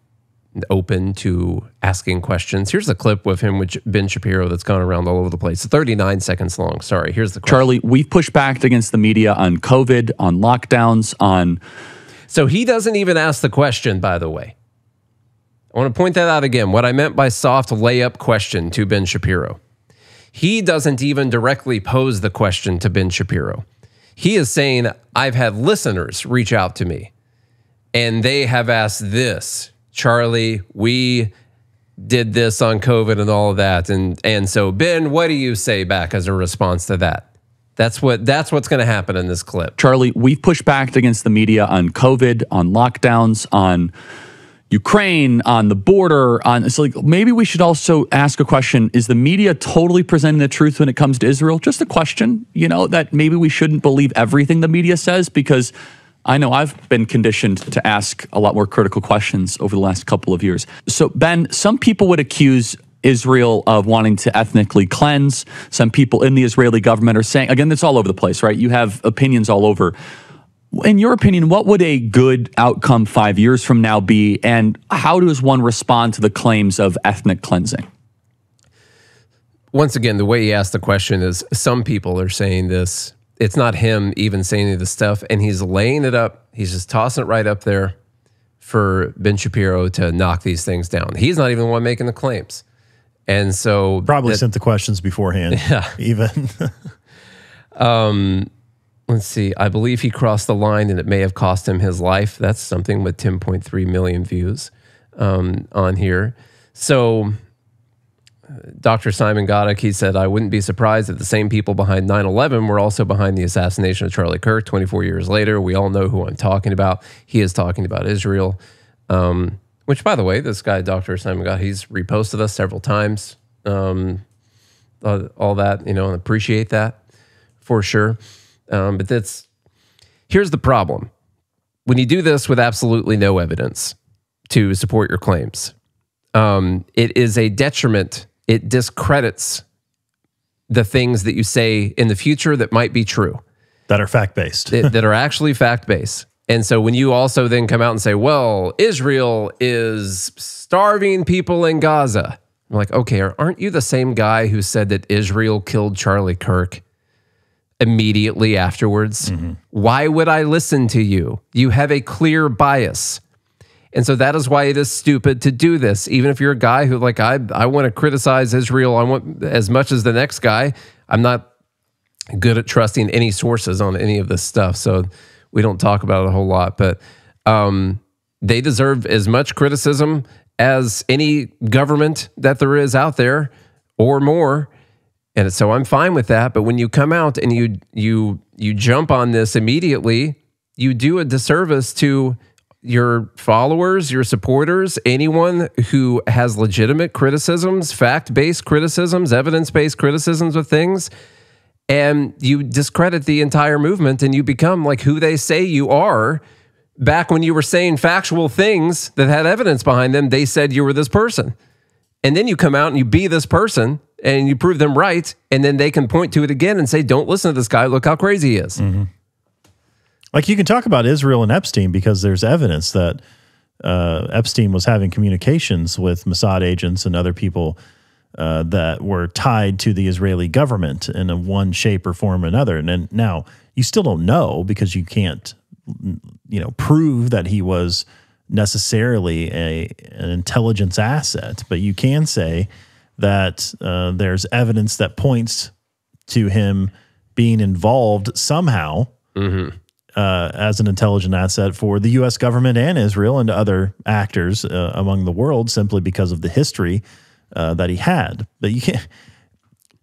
Speaker 2: open to asking questions. Here's a clip with him with Ben Shapiro that's gone around all over the place. 39 seconds long. Sorry, here's the question.
Speaker 8: Charlie, we've pushed back against the media on COVID, on lockdowns, on...
Speaker 2: So he doesn't even ask the question, by the way. I want to point that out again. What I meant by soft layup question to Ben Shapiro. He doesn't even directly pose the question to Ben Shapiro. He is saying, I've had listeners reach out to me, and they have asked this. Charlie, we did this on COVID and all of that. And so, Ben, what do you say back as a response to that? That's what's going to happen in this clip.
Speaker 8: Charlie, we've pushed back against the media on COVID, on lockdowns, on Ukraine, on the border. So like, maybe we should also ask a question. Is the media totally presenting the truth when it comes to Israel? Just a question, that maybe we shouldn't believe everything the media says, because I know I've been conditioned to ask a lot more critical questions over the last couple of years. So, Ben, some people would accuse Israel of wanting to ethnically cleanse. Some people in the Israeli government are saying, again, it's all over the place, right? You have opinions all over. In your opinion, what would a good outcome 5 years from now be, and how does one respond to the claims of ethnic cleansing?
Speaker 2: Once again, the way he asked the question is some people are saying this. It's not him even saying any of the stuff, and he's laying it up. He's just tossing it right up there for Ben Shapiro to knock these things down. He's not even the one making the claims. And so...
Speaker 3: Probably sent the questions beforehand, even.
Speaker 2: Let's see. I believe he crossed the line, and it may have cost him his life. That's something with 10.3 million views on here. So... Dr. Simon Goddick, he said, I wouldn't be surprised if the same people behind 9/11 were also behind the assassination of Charlie Kirk 24 years later. We all know who I'm talking about. He is talking about Israel, which, by the way, this guy, Dr. Simon Goddick, he's reposted us several times. all that, and appreciate that for sure. But here's the problem. When you do this with absolutely no evidence to support your claims, it is a detriment. It discredits the things that you say in the future that might be true.
Speaker 3: That are fact-based.
Speaker 2: that are actually fact-based. And so when you also then come out and say, well, Israel is starving people in Gaza. I'm like, okay, aren't you the same guy who said that Israel killed Charlie Kirk immediately afterwards? Mm-hmm. Why would I listen to you? You have a clear bias. And so that is why it is stupid to do this. Even if you're a guy who, like, I want to criticize Israel, I want as much as the next guy. I'm not good at trusting any sources on any of this stuff, so we don't talk about it a whole lot. But they deserve as much criticism as any government that there is out there, or more. And so I'm fine with that. But when you come out and you jump on this immediately, you do a disservice to your followers, your supporters, anyone who has legitimate criticisms, fact-based criticisms, evidence-based criticisms of things, and you discredit the entire movement, and you become like who they say you are. Back when you were saying factual things that had evidence behind them, they said you were this person. And then you come out and you be this person, and you prove them right, and then they can point to it again and say, don't listen to this guy, look how crazy he is.
Speaker 3: Mm-hmm. Like, you can talk about Israel and Epstein because there's evidence that Epstein was having communications with Mossad agents and other people that were tied to the Israeli government in one shape or form or another. And then now you still don't know because you can't, prove that he was necessarily an intelligence asset, but you can say that there's evidence that points to him being involved somehow as an intelligent asset for the U.S. government and Israel and other actors among the world, simply because of the history that he had. But you can't,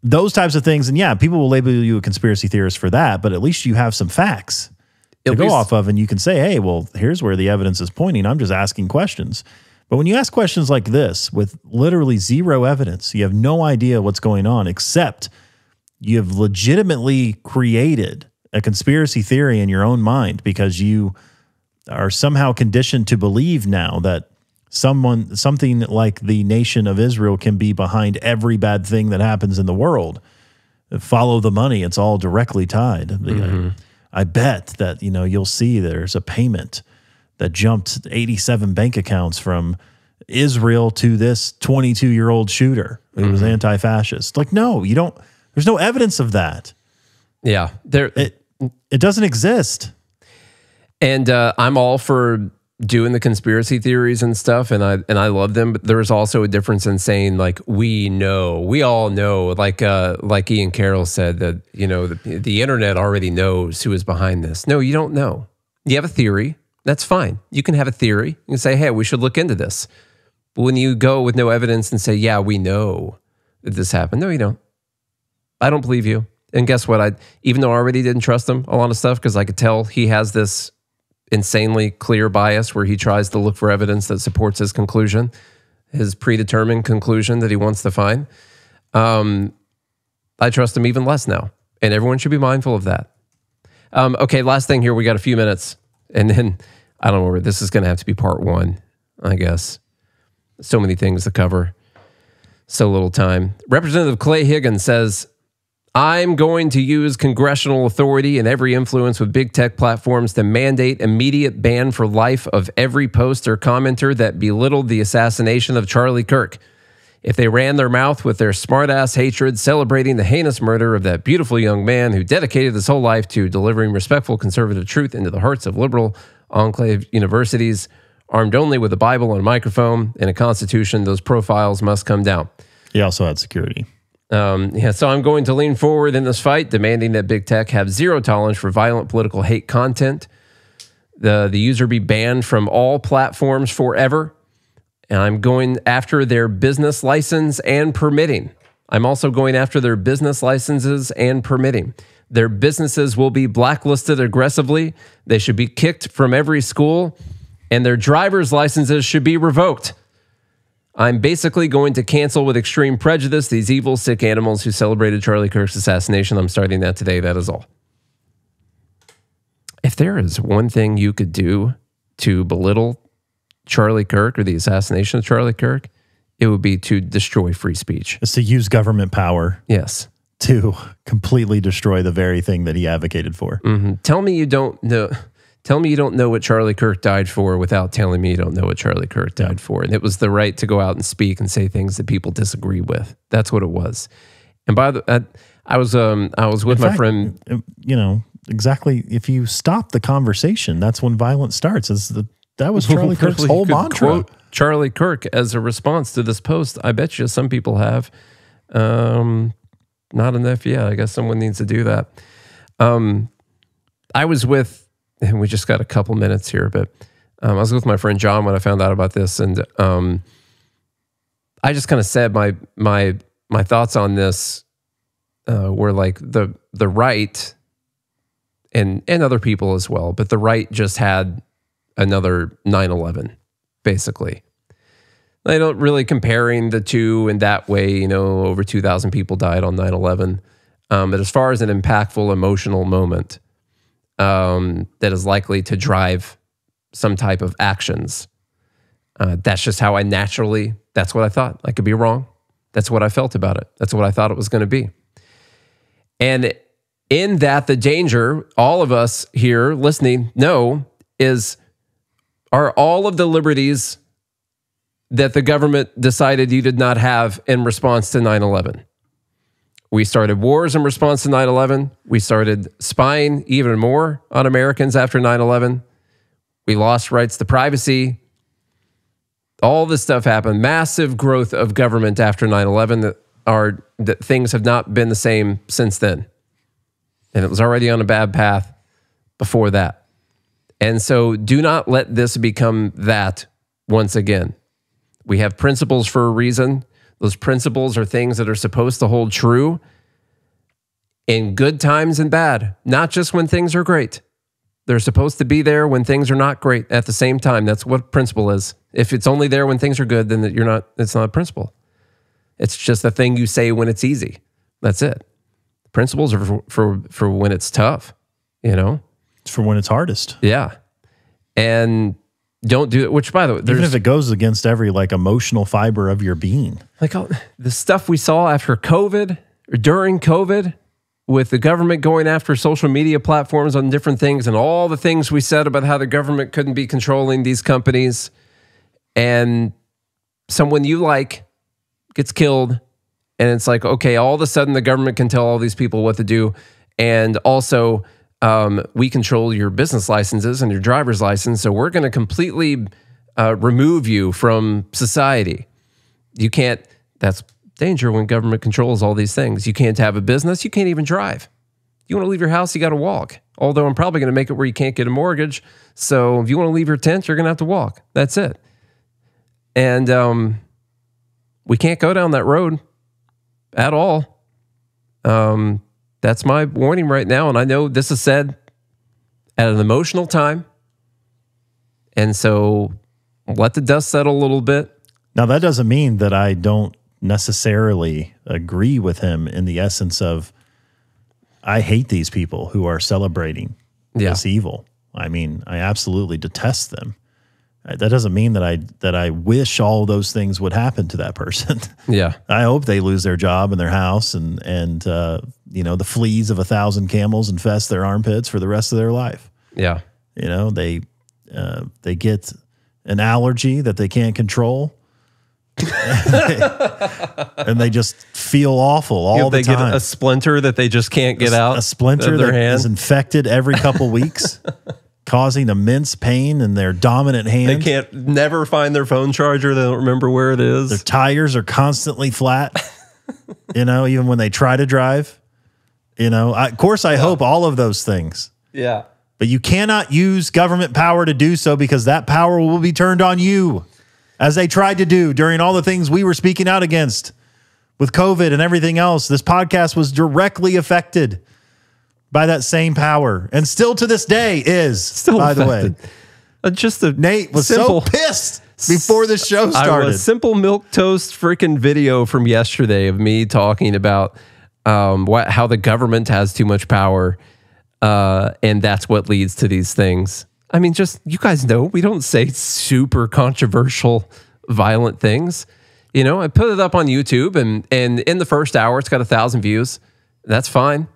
Speaker 3: those types of things, and yeah, people will label you a conspiracy theorist for that, but at least you have some facts to go off of, and you can say, hey, well, here's where the evidence is pointing. I'm just asking questions. But when you ask questions like this with literally zero evidence, you have no idea what's going on, except you have legitimately created a conspiracy theory in your own mind because you are somehow conditioned to believe now that something like the nation of Israel can be behind every bad thing that happens in the world. Follow the money. It's all directly tied. I bet that, you'll see there's a payment that jumped 87 bank accounts from Israel to this 22-year-old shooter who was anti-fascist. Like, no, you don't. There's no evidence of that.
Speaker 2: Yeah.
Speaker 3: It doesn't exist.
Speaker 2: And I'm all for doing the conspiracy theories and stuff, and I love them, but there's also a difference in saying, like, we all know, like Ian Carroll said, that the internet already knows who is behind this. No, you don't know. You have a theory. That's fine. You can have a theory. You can say, hey, we should look into this. But when you go with no evidence and say, yeah, we know that this happened, no, you don't. I don't believe you. And guess what? Even though I already didn't trust him a lot of stuff, because I could tell he has this insanely clear bias where he tries to look for evidence that supports his conclusion, his predetermined conclusion that he wants to find. I trust him even less now, and everyone should be mindful of that. Okay, last thing here. We got a few minutes, and then I don't know. This is going to have to be part one, I guess. So many things to cover, so little time. Representative Clay Higgins says, I'm going to use congressional authority and every influence with big tech platforms to mandate immediate ban for life of every post or commenter that belittled the assassination of Charlie Kirk. If they ran their mouth with their smart-ass hatred celebrating the heinous murder of that beautiful young man who dedicated his whole life to delivering respectful conservative truth into the hearts of liberal enclave universities, armed only with a Bible and a microphone and a constitution, those profiles must come down.
Speaker 3: He also had security.
Speaker 2: So I'm going to lean forward in this fight, demanding that big tech have zero tolerance for violent political hate content. The user be banned from all platforms forever. And I'm going after their business license and permitting. I'm also going after their business licenses and permitting. Their businesses will be blacklisted aggressively. They should be kicked from every school, and their driver's licenses should be revoked. I'm basically going to cancel with extreme prejudice these evil, sick animals who celebrated Charlie Kirk's assassination. I'm starting that today. That is all. If there is one thing you could do to belittle Charlie Kirk or the assassination of Charlie Kirk, it would be to destroy free speech.
Speaker 3: It's to use government power.
Speaker 2: Yes.
Speaker 3: To completely destroy the very thing that he advocated for.
Speaker 2: Mm-hmm. Tell me you don't know. Tell me you don't know what Charlie Kirk died for without telling me you don't know what Charlie Kirk died for. And it was the right to go out and speak and say things that people disagree with. That's what it was. And by the, I was with my friend.
Speaker 3: You know, exactly. If you stop the conversation, that's when violence starts. That was Charlie Kirk's whole mantra.
Speaker 2: Quote Charlie Kirk as a response to this post. I bet you some people have. Not enough. Yeah, I guess someone needs to do that. I was with, and we just got a couple minutes here, but I was with my friend John when I found out about this, and I just kind of said my thoughts on this were like the right and other people as well, but the right just had another 9/11, basically. They don't really comparing the two in that way, you know, over 2,000 people died on 9/11. But as far as an impactful emotional moment that is likely to drive some type of actions, that's just how I naturally, that's what I thought. I could be wrong. That's what I felt about it. That's what I thought it was going to be. And in that, the danger, all of us here listening know, are all of the liberties that the government decided you did not have in response to 9/11. We started wars in response to 9/11. We started spying even more on Americans after 9/11. We lost rights to privacy. All this stuff happened. Massive growth of government after 9/11 that things have not been the same since then. And it was already on a bad path before that. And so do not let this become that once again. We have principles for a reason. Those principles are things that are supposed to hold true in good times and bad, not just when things are great. They're supposed to be there when things are not great at the same time. That's what principle is. If it's only there when things are good, then it's not a principle. It's just a thing you say when it's easy. That's it. Principles are for when it's tough, you know?
Speaker 3: It's for when it's hardest.
Speaker 2: Yeah. And don't do it, which by the way,
Speaker 3: even if it goes against every like emotional fiber of your being.
Speaker 2: Like the stuff we saw after COVID or during COVID with the government going after social media platforms on different things and all the things we said about how the government couldn't be controlling these companies, and someone you like gets killed and it's like, okay, all of a sudden the government can tell all these people what to do. And also, we control your business licenses and your driver's license, so we're going to completely remove you from society. You can't, that's danger when government controls all these things. You can't have a business, you can't even drive. You want to leave your house, you got to walk. Although I'm probably going to make it where you can't get a mortgage, so if you want to leave your tent, you're going to have to walk. That's it. And we can't go down that road at all. That's my warning right now. And I know this is said at an emotional time. And so let the dust settle a little bit.
Speaker 3: Now, that doesn't mean that I don't necessarily agree with him in the essence of, I hate these people who are celebrating this evil. I mean, I absolutely detest them. That doesn't mean that I wish all those things would happen to that person.
Speaker 2: Yeah.
Speaker 3: I hope they lose their job and their house and you know, the fleas of 1,000 camels infest their armpits for the rest of their life.
Speaker 2: Yeah.
Speaker 3: You know, they get an allergy that they can't control. And they just feel awful all the time.
Speaker 2: They get a splinter that they just can't get out.
Speaker 3: A splinter
Speaker 2: of their
Speaker 3: that
Speaker 2: hand.
Speaker 3: is infected every couple weeks. Causing immense pain in their dominant hand.
Speaker 2: They can't never find their phone charger. They don't remember where it is.
Speaker 3: Their tires are constantly flat, you know, even when they try to drive. You know, of course, I hope all of those things.
Speaker 2: Yeah.
Speaker 3: But you cannot use government power to do so, because that power will be turned on you, as they tried to do during all the things we were speaking out against with COVID and everything else. This podcast was directly affected by that same power, and still to this day is, still by affected. The way.
Speaker 2: Just a
Speaker 3: Nate was
Speaker 2: simple,
Speaker 3: so pissed. before the show started.
Speaker 2: A simple milquetoast freaking video from yesterday of me talking about how the government has too much power, and that's what leads to these things. I mean, just, you guys know, we don't say super controversial, violent things. You know, I put it up on YouTube, and in the first hour, it's got 1,000 views. That's fine.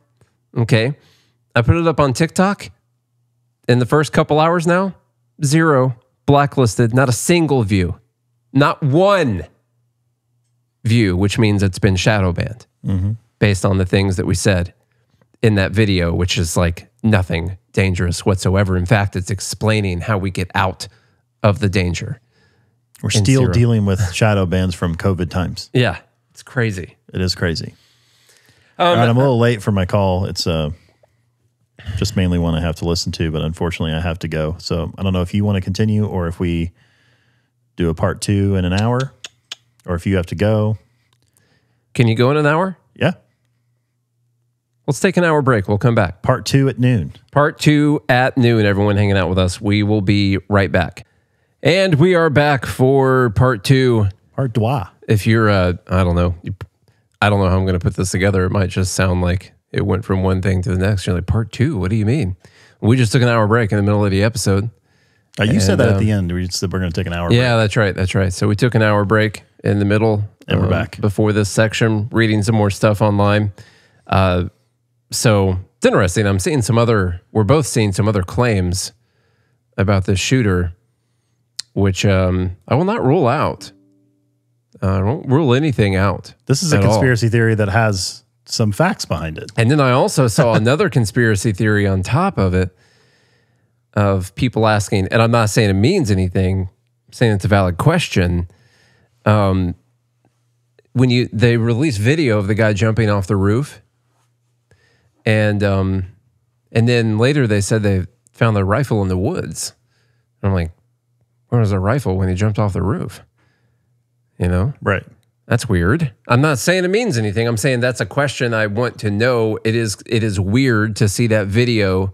Speaker 2: Okay. I put it up on TikTok. In the first couple hours now, 0. Blacklisted. Not a single view. Not one view, which means it's been shadow banned based on the things that we said in that video, which is like nothing dangerous whatsoever. In fact, it's explaining how we get out of the danger.
Speaker 3: We're still dealing with shadow bans from COVID times.
Speaker 2: Yeah, it's crazy.
Speaker 3: It is crazy. All right, I'm a little late for my call. It's just mainly one I have to listen to, but unfortunately I have to go. So I don't know if you want to continue or if we do a part 2 in an hour, or if you have to go.
Speaker 2: Can you go in an hour?
Speaker 3: Yeah.
Speaker 2: Let's take an hour break. We'll come back.
Speaker 3: Part 2 at noon.
Speaker 2: Part 2 at noon. Everyone hanging out with us. We will be right back. And we are back for part 2.
Speaker 3: Part 2.
Speaker 2: If you're, I don't know how I'm going to put this together. It might just sound like it went from one thing to the next. You're like, part 2? What do you mean? We just took an hour break in the middle of the episode.
Speaker 3: You said that at the end. We said we're going to take an hour break.
Speaker 2: Yeah, that's right. That's right. So we took an hour break in the middle.
Speaker 3: And we're back.
Speaker 2: Before this section, reading some more stuff online. So it's interesting. We're both seeing some other claims about this shooter, which I will not rule out. I won't rule anything out.
Speaker 3: This is a conspiracy theory that has some facts behind it.
Speaker 2: And then I also saw another conspiracy theory on top of it, of people asking, and I'm not saying it means anything, I'm saying it's a valid question. When they released video of the guy jumping off the roof, and then later they said they found the rifle in the woods. And I'm like, where was a rifle when he jumped off the roof? You know?
Speaker 3: Right.
Speaker 2: That's weird. I'm not saying it means anything. I'm saying that's a question I want to know. It is weird to see that video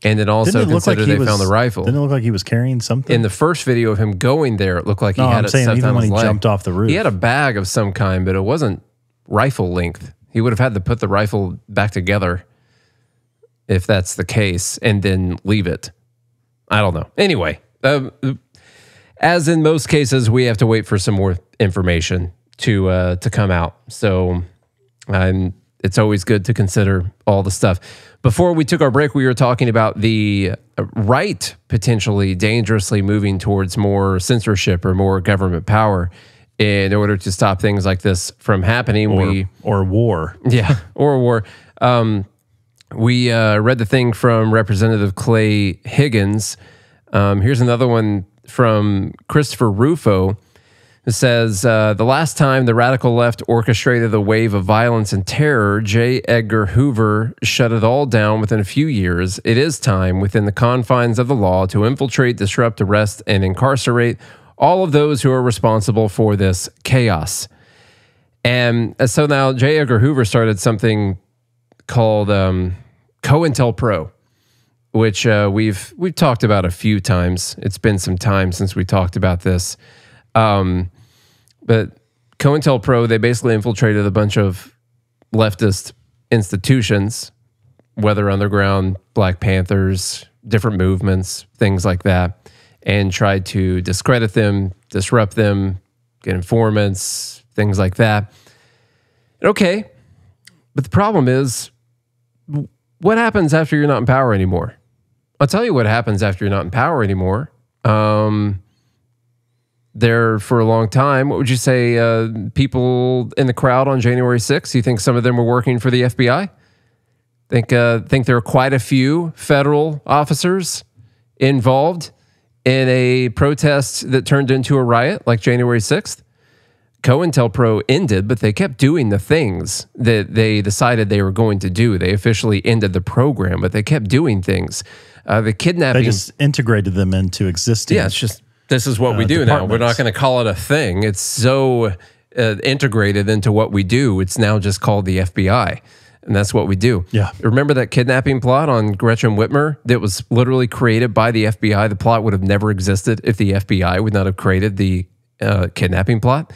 Speaker 2: and then also consider they found the rifle.
Speaker 3: Didn't it look like he was carrying something?
Speaker 2: In the first video of him going there, it looked like he had it
Speaker 3: stuffed
Speaker 2: on his leg.
Speaker 3: Even when he jumped off the roof.
Speaker 2: He had a bag of some kind, but it wasn't rifle length. He would have had to put the rifle back together if that's the case and then leave it. I don't know. Anyway, as in most cases, we have to wait for some more information to come out. So it's always good to consider all the stuff. Before we took our break, we were talking about the right potentially dangerously moving towards more censorship or more government power in order to stop things like this from happening.
Speaker 3: Or war.
Speaker 2: Yeah, or war. We read the thing from Representative Clay Higgins. Here's another one from Christopher Rufo. It says, the last time the radical left orchestrated a wave of violence and terror, J. Edgar Hoover shut it all down within a few years. It is time, within the confines of the law, to infiltrate, disrupt, arrest, and incarcerate all of those who are responsible for this chaos. And so now J. Edgar Hoover started something called COINTELPRO, which we've talked about a few times. It's been some time since we talked about this. But COINTELPRO, they basically infiltrated a bunch of leftist institutions, whether underground, Black Panthers, different movements, things like that, and tried to discredit them, disrupt them, get informants, things like that. Okay, but the problem is, what happens after you're not in power anymore? I'll tell you what happens after you're not in power anymore. There for a long time, what would you say, people in the crowd on January 6th, you think some of them were working for the FBI? Think there are quite a few federal officers involved in a protest that turned into a riot like January 6th? COINTELPRO ended, but they kept doing the things that they decided they were going to do. They officially ended the program, but they kept doing things. The kidnapping...
Speaker 3: They just integrated them into existing...
Speaker 2: Yeah, it's just... This is what we do now. We're not going to call it a thing. It's so integrated into what we do. It's now just called the FBI. And that's what we do.
Speaker 3: Yeah.
Speaker 2: Remember that kidnapping plot on Gretchen Whitmer that was literally created by the FBI? The plot would have never existed if the FBI would not have created the kidnapping plot.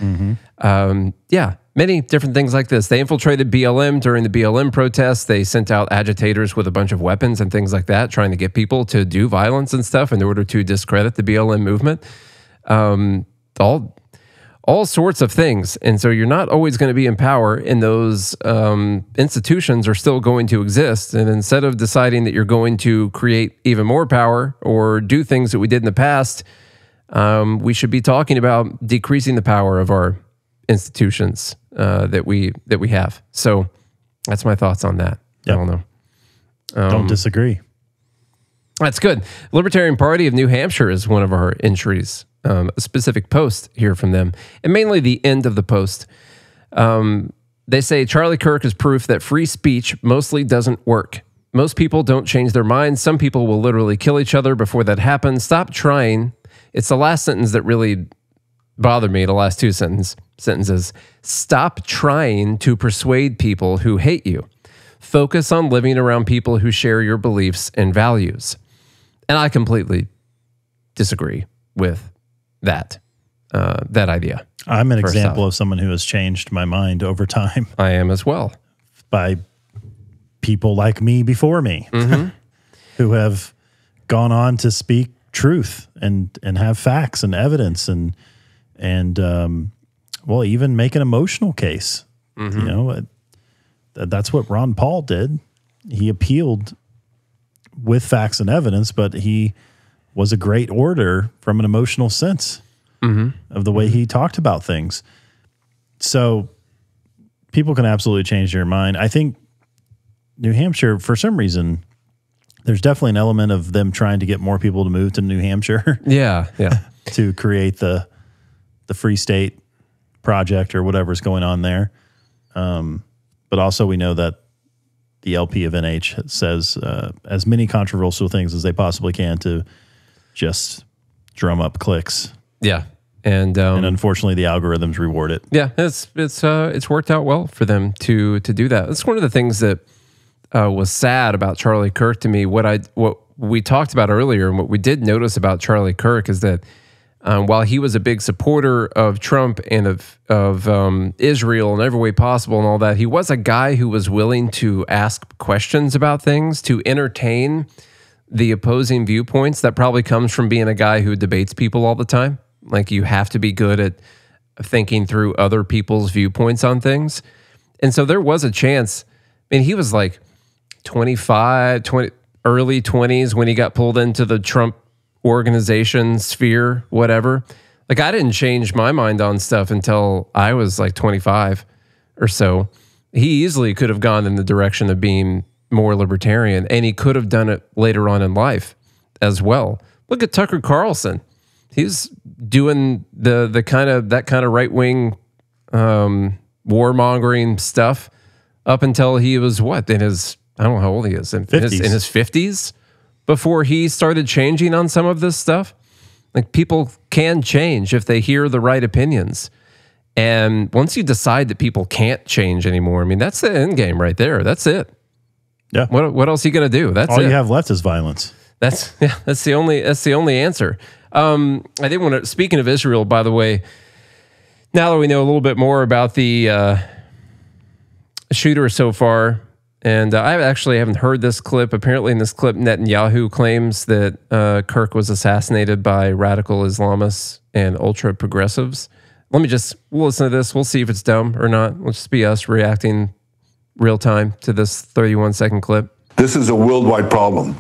Speaker 2: Yeah, many different things like this. They infiltrated BLM during the BLM protests. They sent out agitators with a bunch of weapons and things like that, trying to get people to do violence and stuff in order to discredit the BLM movement. All sorts of things. And so you're not always going to be in power, and those institutions are still going to exist. And instead of deciding that you're going to create even more power or do things that we did in the past, we should be talking about decreasing the power of our institutions that we have. So that's my thoughts on that. Yep. I don't know.
Speaker 3: Don't disagree.
Speaker 2: That's good. Libertarian Party of New Hampshire is one of our entries. A specific post here from them, and mainly the end of the post. They say, Charlie Kirk is proof that free speech mostly doesn't work. Most people don't change their minds. Some people will literally kill each other before that happens. Stop trying. It's the last sentence that really bothered me, the last two sentences. Stop trying to persuade people who hate you. Focus on living around people who share your beliefs and values. And I completely disagree with that idea.
Speaker 3: I'm an example of someone who has changed my mind over time.
Speaker 2: I am as well.
Speaker 3: By people like me before me, who have gone on to speak truth and have facts and evidence and well, even make an emotional case. You know, that's what Ron Paul did. He appealed with facts and evidence, but he was a great orator from an emotional sense of the way he talked about things. So people can absolutely change their mind. I think New Hampshire, for some reason, there's definitely an element of them trying to get more people to move to New Hampshire.
Speaker 2: Yeah.
Speaker 3: To create the Free State project or whatever's going on there. But also we know that the LP of NH says as many controversial things as they possibly can to just drum up clicks.
Speaker 2: Yeah. And
Speaker 3: unfortunately the algorithms reward it.
Speaker 2: Yeah, it's worked out well for them to do that. That's one of the things that was sad about Charlie Kirk to me. What we talked about earlier and what we did notice about Charlie Kirk is that while he was a big supporter of Trump and of Israel in every way possible and all that, he was a guy who was willing to ask questions about things, to entertain the opposing viewpoints. That probably comes from being a guy who debates people all the time. Like, you have to be good at thinking through other people's viewpoints on things. And so there was a chance. I mean, he was like 25, early 20s when he got pulled into the Trump organization sphere, whatever. Like, I didn't change my mind on stuff until I was like 25 or so. He easily could have gone in the direction of being more libertarian, and he could have done it later on in life as well. Look at Tucker Carlson. He's doing that kind of right-wing warmongering stuff up until he was in his, I don't know how old he is, in his 50s, before he started changing on some of this stuff. Like, people can change if they hear the right opinions. And once you decide that people can't change anymore, I mean, that's the end game right there. That's it.
Speaker 3: Yeah.
Speaker 2: What else are you going to do? That's
Speaker 3: all
Speaker 2: it.
Speaker 3: You have left is violence.
Speaker 2: That's the only answer. I did want to, speaking of Israel, by the way, now that we know a little bit more about the shooter so far, and I actually haven't heard this clip. Apparently in this clip, Netanyahu claims that Kirk was assassinated by radical Islamists and ultra-progressives. We'll listen to this. We'll see if it's dumb or not. It'll just be us reacting real time to this 31-second clip.
Speaker 10: This is a worldwide problem.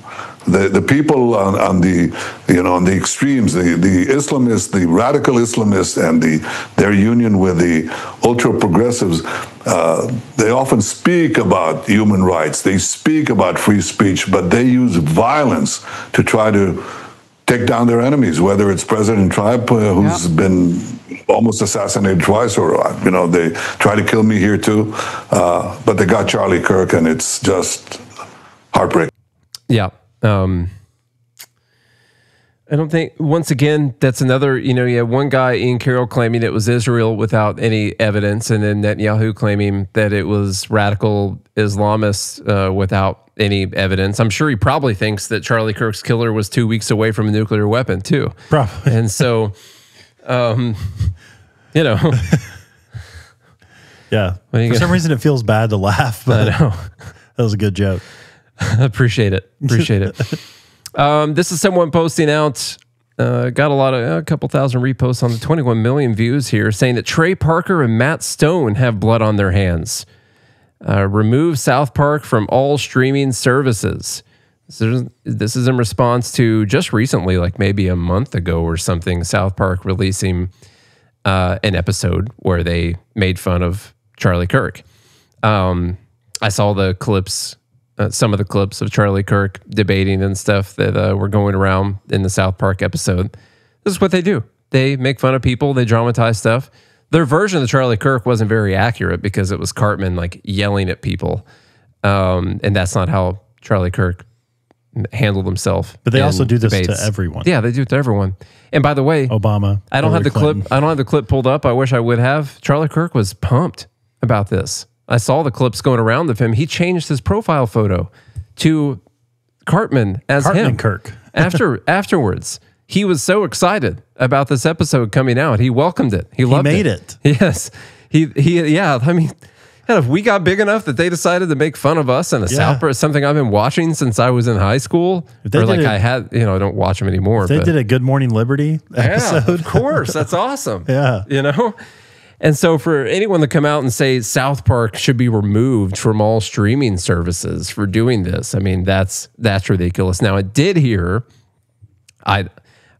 Speaker 10: The people on the extremes, the Islamists, the radical Islamists, and their union with the ultra progressives, they often speak about human rights. They speak about free speech, but they use violence to try to take down their enemies. Whether it's President Trump, who's been almost assassinated twice, or they try to kill me here too. But they got Charlie Kirk, and it's just heartbreaking.
Speaker 2: Yeah. I don't think, once again, that's another, you had one guy, Ian Carroll, claiming it was Israel without any evidence, and then Netanyahu claiming that it was radical Islamists without any evidence. I'm sure he probably thinks that Charlie Kirk's killer was 2 weeks away from a nuclear weapon, too.
Speaker 3: Probably.
Speaker 2: And so,
Speaker 3: Yeah. For some reason, it feels bad to laugh, but
Speaker 2: I know.
Speaker 3: That was a good joke.
Speaker 2: Appreciate it. This is someone posting out, got a couple thousand reposts on the 21 million views here, saying that Trey Parker and Matt Stone have blood on their hands. Remove South Park from all streaming services. This is in response to just recently, like maybe a month ago or something, South Park releasing an episode where they made fun of Charlie Kirk. I saw the clips, some of the clips of Charlie Kirk debating and stuff that were going around in the South Park episode. This is what they do. They make fun of people. They dramatize stuff. Their version of Charlie Kirk wasn't very accurate because it was Cartman like yelling at people. And that's not how Charlie Kirk handled himself.
Speaker 3: But they also do this
Speaker 2: debates.
Speaker 3: to everyone.
Speaker 2: Yeah, they do it to everyone. And by the way,
Speaker 3: Obama,
Speaker 2: I don't have the
Speaker 3: Clinton.
Speaker 2: clip. I don't have the clip pulled up. I wish I would have. Charlie Kirk was pumped about this. I saw the clips going around of him. He changed his profile photo to Cartman as him.
Speaker 3: Kirk.
Speaker 2: Afterwards, he was so excited about this episode coming out. He welcomed it. He loved
Speaker 3: made it.
Speaker 2: Yes. Yeah. I mean, if we got big enough that they decided to make fun of us and a South Park, something I've been watching since I was in high school, or like I had, I don't watch them anymore.
Speaker 3: They did a Good Morning Liberty episode.
Speaker 2: Yeah, of course. That's awesome.
Speaker 3: Yeah.
Speaker 2: And so for anyone to come out and say South Park should be removed from all streaming services for doing this, I mean, that's ridiculous. Now, I did hear, I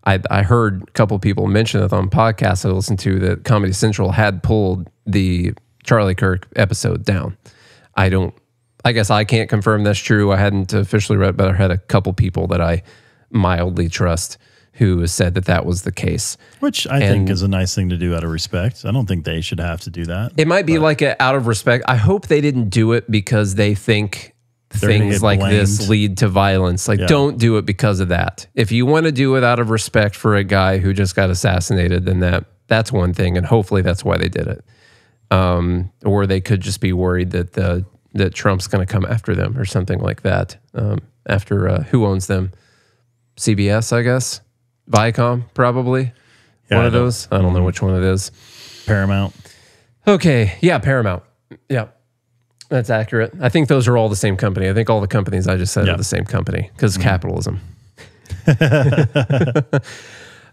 Speaker 2: heard a couple people mention it on podcasts I listened to that Comedy Central had pulled the Charlie Kirk episode down. I guess I can't confirm that's true. I hadn't officially read, but I had a couple people that I mildly trust who said that was the case.
Speaker 3: Which I think is a nice thing to do out of respect. I don't think they should have to do that.
Speaker 2: It might be like out of respect. I hope they didn't do it because they think things like this lead to violence. Like, don't do it because of that. If you want to do it out of respect for a guy who just got assassinated, then that's one thing, and hopefully that's why they did it. Or they could just be worried that Trump's going to come after them or something like that. After who owns them? CBS, I guess. Viacom, probably. One of those. I don't know which one it is.
Speaker 3: Paramount.
Speaker 2: Okay. Yeah, Paramount. Yeah. That's accurate. I think those are all the same company. I think all the companies I just said are the same company because capitalism.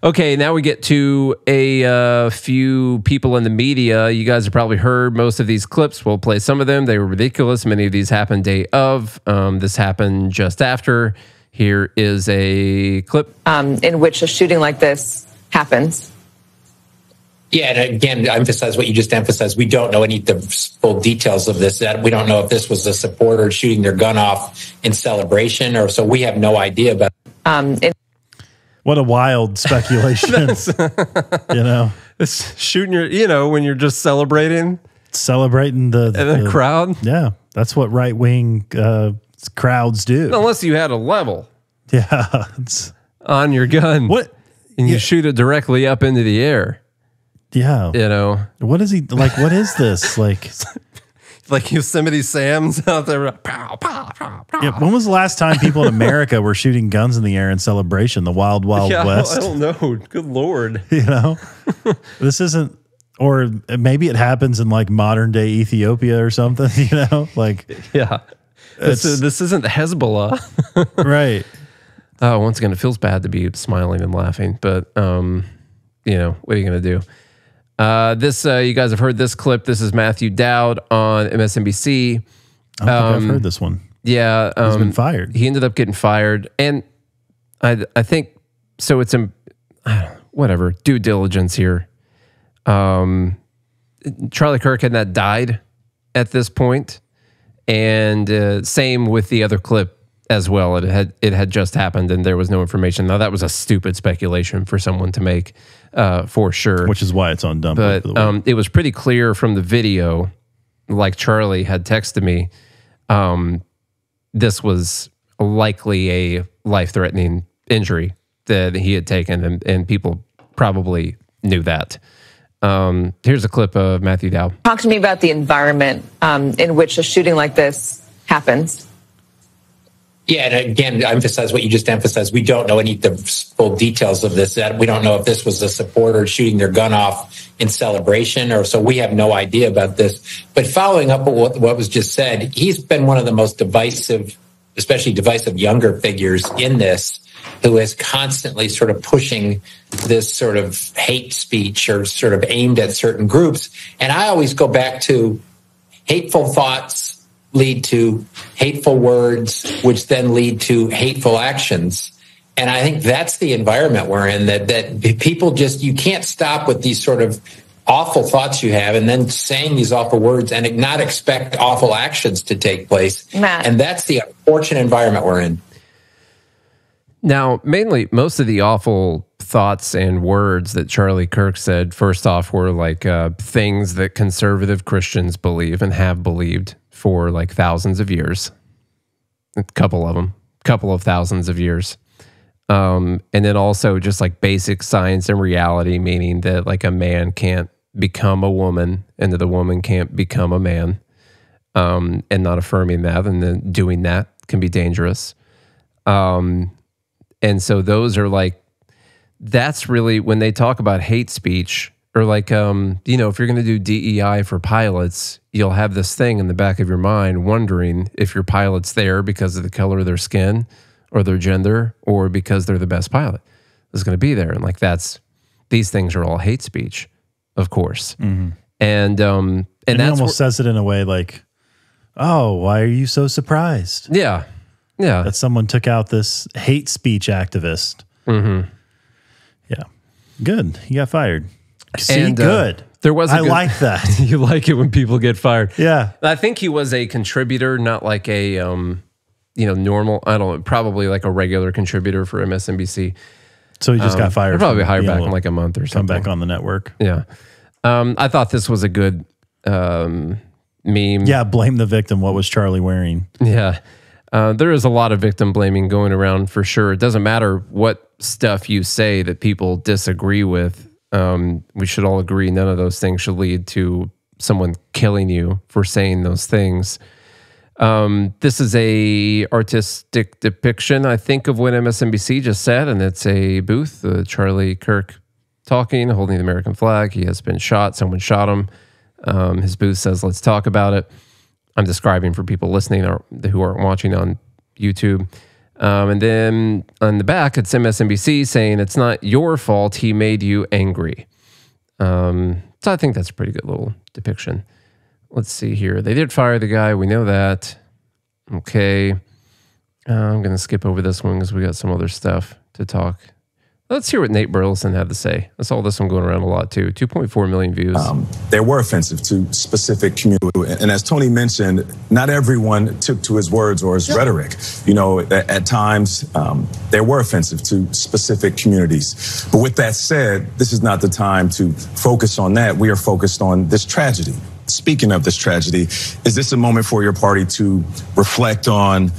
Speaker 2: Okay, now we get to a few people in the media. You guys have probably heard most of these clips. We'll play some of them. They were ridiculous. Many of these happened day of. This happened just after. Here is a clip.
Speaker 11: In which a shooting like this happens.
Speaker 12: Yeah, and again, to emphasize what you just emphasized, we don't know any of the full details of this. We don't know if this was a supporter shooting their gun off in celebration, or so we have no idea about
Speaker 3: what a wild speculation.
Speaker 2: It's shooting your, when you're just celebrating
Speaker 3: the
Speaker 2: crowd.
Speaker 3: Yeah, that's what right-wing crowds do.
Speaker 2: Unless you had a level.
Speaker 3: Yeah.
Speaker 2: On your gun.
Speaker 3: What?
Speaker 2: And you shoot it directly up into the air.
Speaker 3: Yeah. What is he like? What is this? Like
Speaker 2: Yosemite Sam's out there. Pow, pow, pow, pow.
Speaker 3: Yeah, when was the last time people in America were shooting guns in the air in celebration? The Wild Wild West?
Speaker 2: I don't know. Good Lord.
Speaker 3: This isn't, or maybe it happens in like modern day Ethiopia or something,
Speaker 2: Yeah. This isn't Hezbollah.
Speaker 3: Right.
Speaker 2: Once again, it feels bad to be smiling and laughing, but, what are you going to do? You guys have heard this clip. This is Matthew Dowd on MSNBC.
Speaker 3: I don't think I've heard this one.
Speaker 2: Yeah.
Speaker 3: He's been fired.
Speaker 2: He ended up getting fired. And I think, so it's, whatever, due diligence here. Charlie Kirk had not died at this point. And same with the other clip as well. It had just happened and there was no information. Now that was a stupid speculation for someone to make, for sure.
Speaker 3: Which is why it's on dump.
Speaker 2: But it was pretty clear from the video, like Charlie had texted me, this was likely a life-threatening injury that he had taken, and people probably knew that. Here's a clip of Matthew Dow.
Speaker 11: Talk to me about the environment in which a shooting like this happens.
Speaker 12: Yeah, and again, I emphasize what you just emphasized. We don't know any of the full details of this. We don't know if this was a supporter shooting their gun off in celebration, or so we have no idea about this. But following up on what was just said, he's been one of the most divisive, especially divisive younger figures in this, who is constantly sort of pushing this sort of hate speech or sort of aimed at certain groups. And I always go back to hateful thoughts lead to hateful words, which then lead to hateful actions. And I think that's the environment we're in, that people just, you can't stop with these sort of awful thoughts you have and then saying these awful words and not expect awful actions to take place.
Speaker 11: Matt.
Speaker 12: And that's the unfortunate environment we're in.
Speaker 2: Now, mainly, most of the awful thoughts and words that Charlie Kirk said, first off, were like things that conservative Christians believe and have believed for like thousands of years. A couple of them, couple of thousands of years. And then also just like basic science and reality, meaning that like a man can't become a woman and that a woman can't become a man, and not affirming that, and then doing that can be dangerous. And so those are like, that's really when they talk about hate speech, or like, you know, if you're going to do DEI for pilots, you'll have this thing in the back of your mind wondering if your pilot's there because of the color of their skin or their gender, or because they're the best pilot is going to be there. And like, these things are all hate speech, of course. Mm-hmm. And that's
Speaker 3: he almost says it in a way like, oh, why are you so surprised?
Speaker 2: Yeah. Yeah.
Speaker 3: That someone took out this hate speech activist.
Speaker 2: Mm-hmm.
Speaker 3: Yeah. Good. He got fired. See,
Speaker 2: and,
Speaker 3: good.
Speaker 2: There was.
Speaker 3: I like that.
Speaker 2: You like it when people get fired.
Speaker 3: Yeah.
Speaker 2: I think he was a contributor, not like a, you know, normal. I don't know, probably like a regular contributor for MSNBC.
Speaker 3: So he just got fired.
Speaker 2: He'll probably hired back in like a month or something.
Speaker 3: Come back on the network.
Speaker 2: Yeah. I thought this was a good meme.
Speaker 3: Yeah. Blame the victim. What was Charlie wearing?
Speaker 2: Yeah. There is a lot of victim blaming going around for sure. It doesn't matter what stuff you say that people disagree with. We should all agree none of those things should lead to someone killing you for saying those things. This is a artistic depiction, I think, of what MSNBC just said, and it's a booth, Charlie Kirk talking, holding the American flag. He has been shot. Someone shot him. His booth says, let's talk about it. I'm describing for people listening or who aren't watching on YouTube. And then on the back, it's MSNBC saying it's not your fault he made you angry. So I think that's a pretty good little depiction. Let's see here. They did fire the guy. We know that. Okay. I'm going to skip over this one because we got some other stuff to talk. Let's hear what Nate Burleson had to say. I saw this one going around a lot too. 2.4 million views.
Speaker 13: They were offensive to specific community. And as Tony mentioned, not everyone took to his words or his rhetoric. You know, at times, they were offensive to specific communities. But with that said, this is not the time to focus on that. We are focused on this tragedy. Speaking of this tragedy, is this a moment for your party to reflect on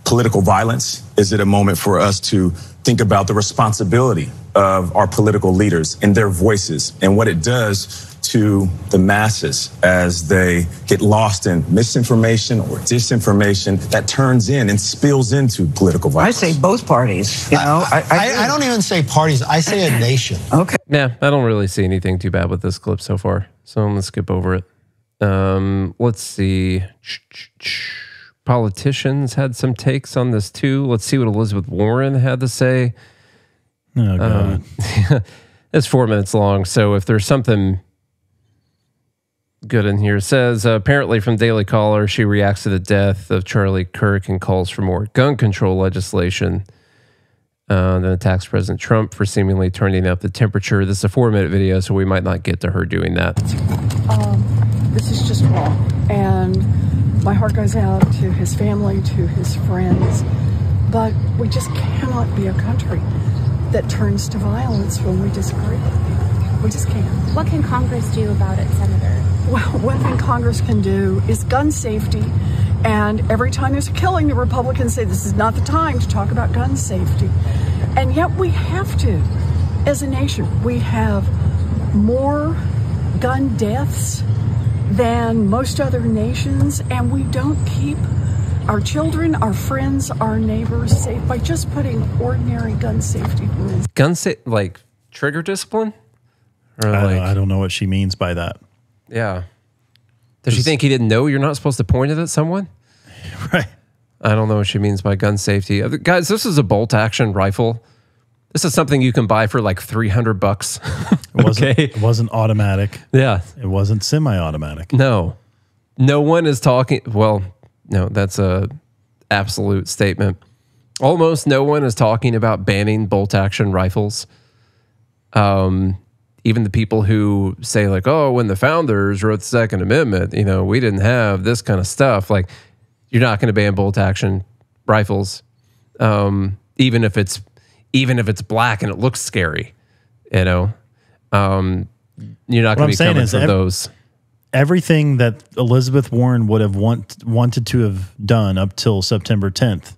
Speaker 13: political violence? Is it a moment for us to think about the responsibility of our political leaders and their voices and what it does to the masses as they get lost in misinformation or disinformation that turns in and spills into political violence?
Speaker 14: I say both parties. You know, I don't even say parties. I say a nation. Okay.
Speaker 2: Yeah, I don't really see anything too bad with this clip so far. So I'm going to skip over it. Let's see. Politicians had some takes on this too. Let's see what Elizabeth Warren had to say.
Speaker 3: Oh, God.
Speaker 2: It's 4 minutes long, so if there's something good in here, it says, apparently from Daily Caller, she reacts to the death of Charlie Kirk and calls for more gun control legislation. Then attacks President Trump for seemingly turning up the temperature. This is a 4-minute video, so we might not get to her doing that.
Speaker 15: This is just wrong, and my heart goes out to his family, to his friends, but we just cannot be a country that turns to violence when we disagree. We just can't.
Speaker 16: What can Congress do about it, Senator?
Speaker 15: Well, one thing Congress can do is gun safety, and every time there's a killing, the Republicans say this is not the time to talk about gun safety. And yet we have to. As a nation, we have more gun deaths than most other nations, and we don't keep our children, our friends, our neighbors safe by just putting ordinary gun safety rules.
Speaker 2: Like trigger discipline? Or
Speaker 3: I don't know what she means by that.
Speaker 2: Yeah. Does she think he didn't know you're not supposed to point it at someone?
Speaker 3: Right.
Speaker 2: I don't know what she means by gun safety. Guys, this is a bolt action rifle. This is something you can buy for like $300.
Speaker 3: It wasn't automatic.
Speaker 2: Yeah.
Speaker 3: It wasn't semi-automatic.
Speaker 2: No. No one is talking. Well, no, that's a absolute statement. Almost no one is talking about banning bolt action rifles. Even the people who say like, oh, when the founders wrote the Second Amendment, we didn't have this kind of stuff. Like, you're not going to ban bolt action rifles, even if it's black and it looks scary. You're not going to be covered for those.
Speaker 3: Everything that Elizabeth Warren would have wanted to have done up till September 10th,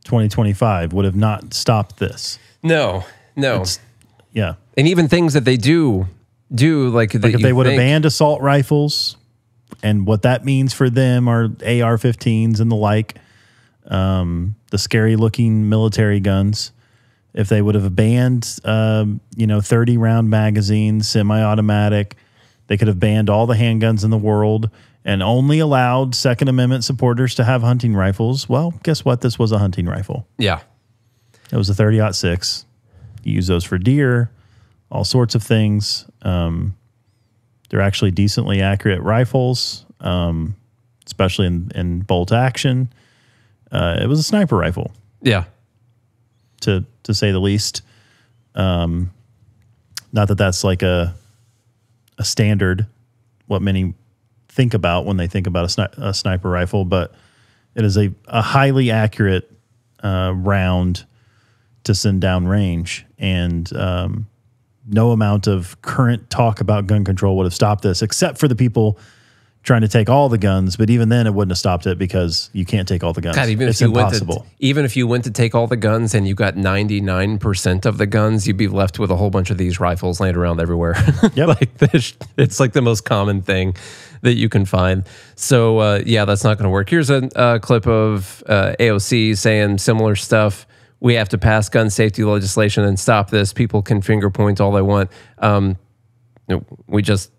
Speaker 3: 2025, would have not stopped this.
Speaker 2: No.
Speaker 3: Yeah.
Speaker 2: And even things that they do like if
Speaker 3: they would have banned assault rifles, and what that means for them are AR-15s and the like, the scary looking military guns. If they would have banned, 30-round magazines, semi-automatic, they could have banned all the handguns in the world and only allowed Second Amendment supporters to have hunting rifles. Well, guess what? This was a hunting rifle.
Speaker 2: Yeah.
Speaker 3: It was a 30-06. You use those for deer, all sorts of things. They're actually decently accurate rifles, especially in bolt action. It was a sniper rifle.
Speaker 2: Yeah.
Speaker 3: To say the least. Not that that's like a standard, what many think about when they think about a sniper rifle, but it is a highly accurate round to send down range. And no amount of current talk about gun control would have stopped this, except for the people trying to take all the guns. But even then, it wouldn't have stopped it because you can't take all the guns.
Speaker 2: God,
Speaker 3: it's impossible.
Speaker 2: Even if you went to take all the guns and you got 99% of the guns, you'd be left with a whole bunch of these rifles laying around everywhere.
Speaker 3: Yep.
Speaker 2: It's like the most common thing that you can find. So, that's not going to work. Here's a clip of AOC saying similar stuff. We have to pass gun safety legislation and stop this. People can finger point all they want. We just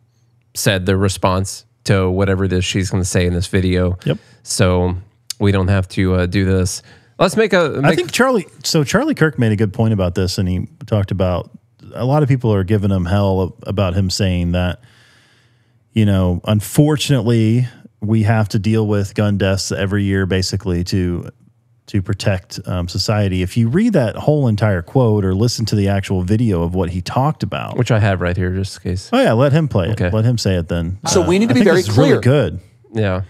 Speaker 2: said the response to whatever it is she's going to say in this video.
Speaker 3: Yep.
Speaker 2: So we don't have to do this. Let's
Speaker 3: I think Charlie Kirk made a good point about this, and he talked about a lot of people are giving him hell about him saying that, unfortunately, we have to deal with gun deaths every year, basically, to protect society. If you read that whole entire quote or listen to the actual video of what he talked about,
Speaker 2: which I have right here, just in case.
Speaker 3: Oh yeah, let him play it. Let him say it then.
Speaker 17: So we need to be very clear.
Speaker 3: Really good.
Speaker 2: Yeah.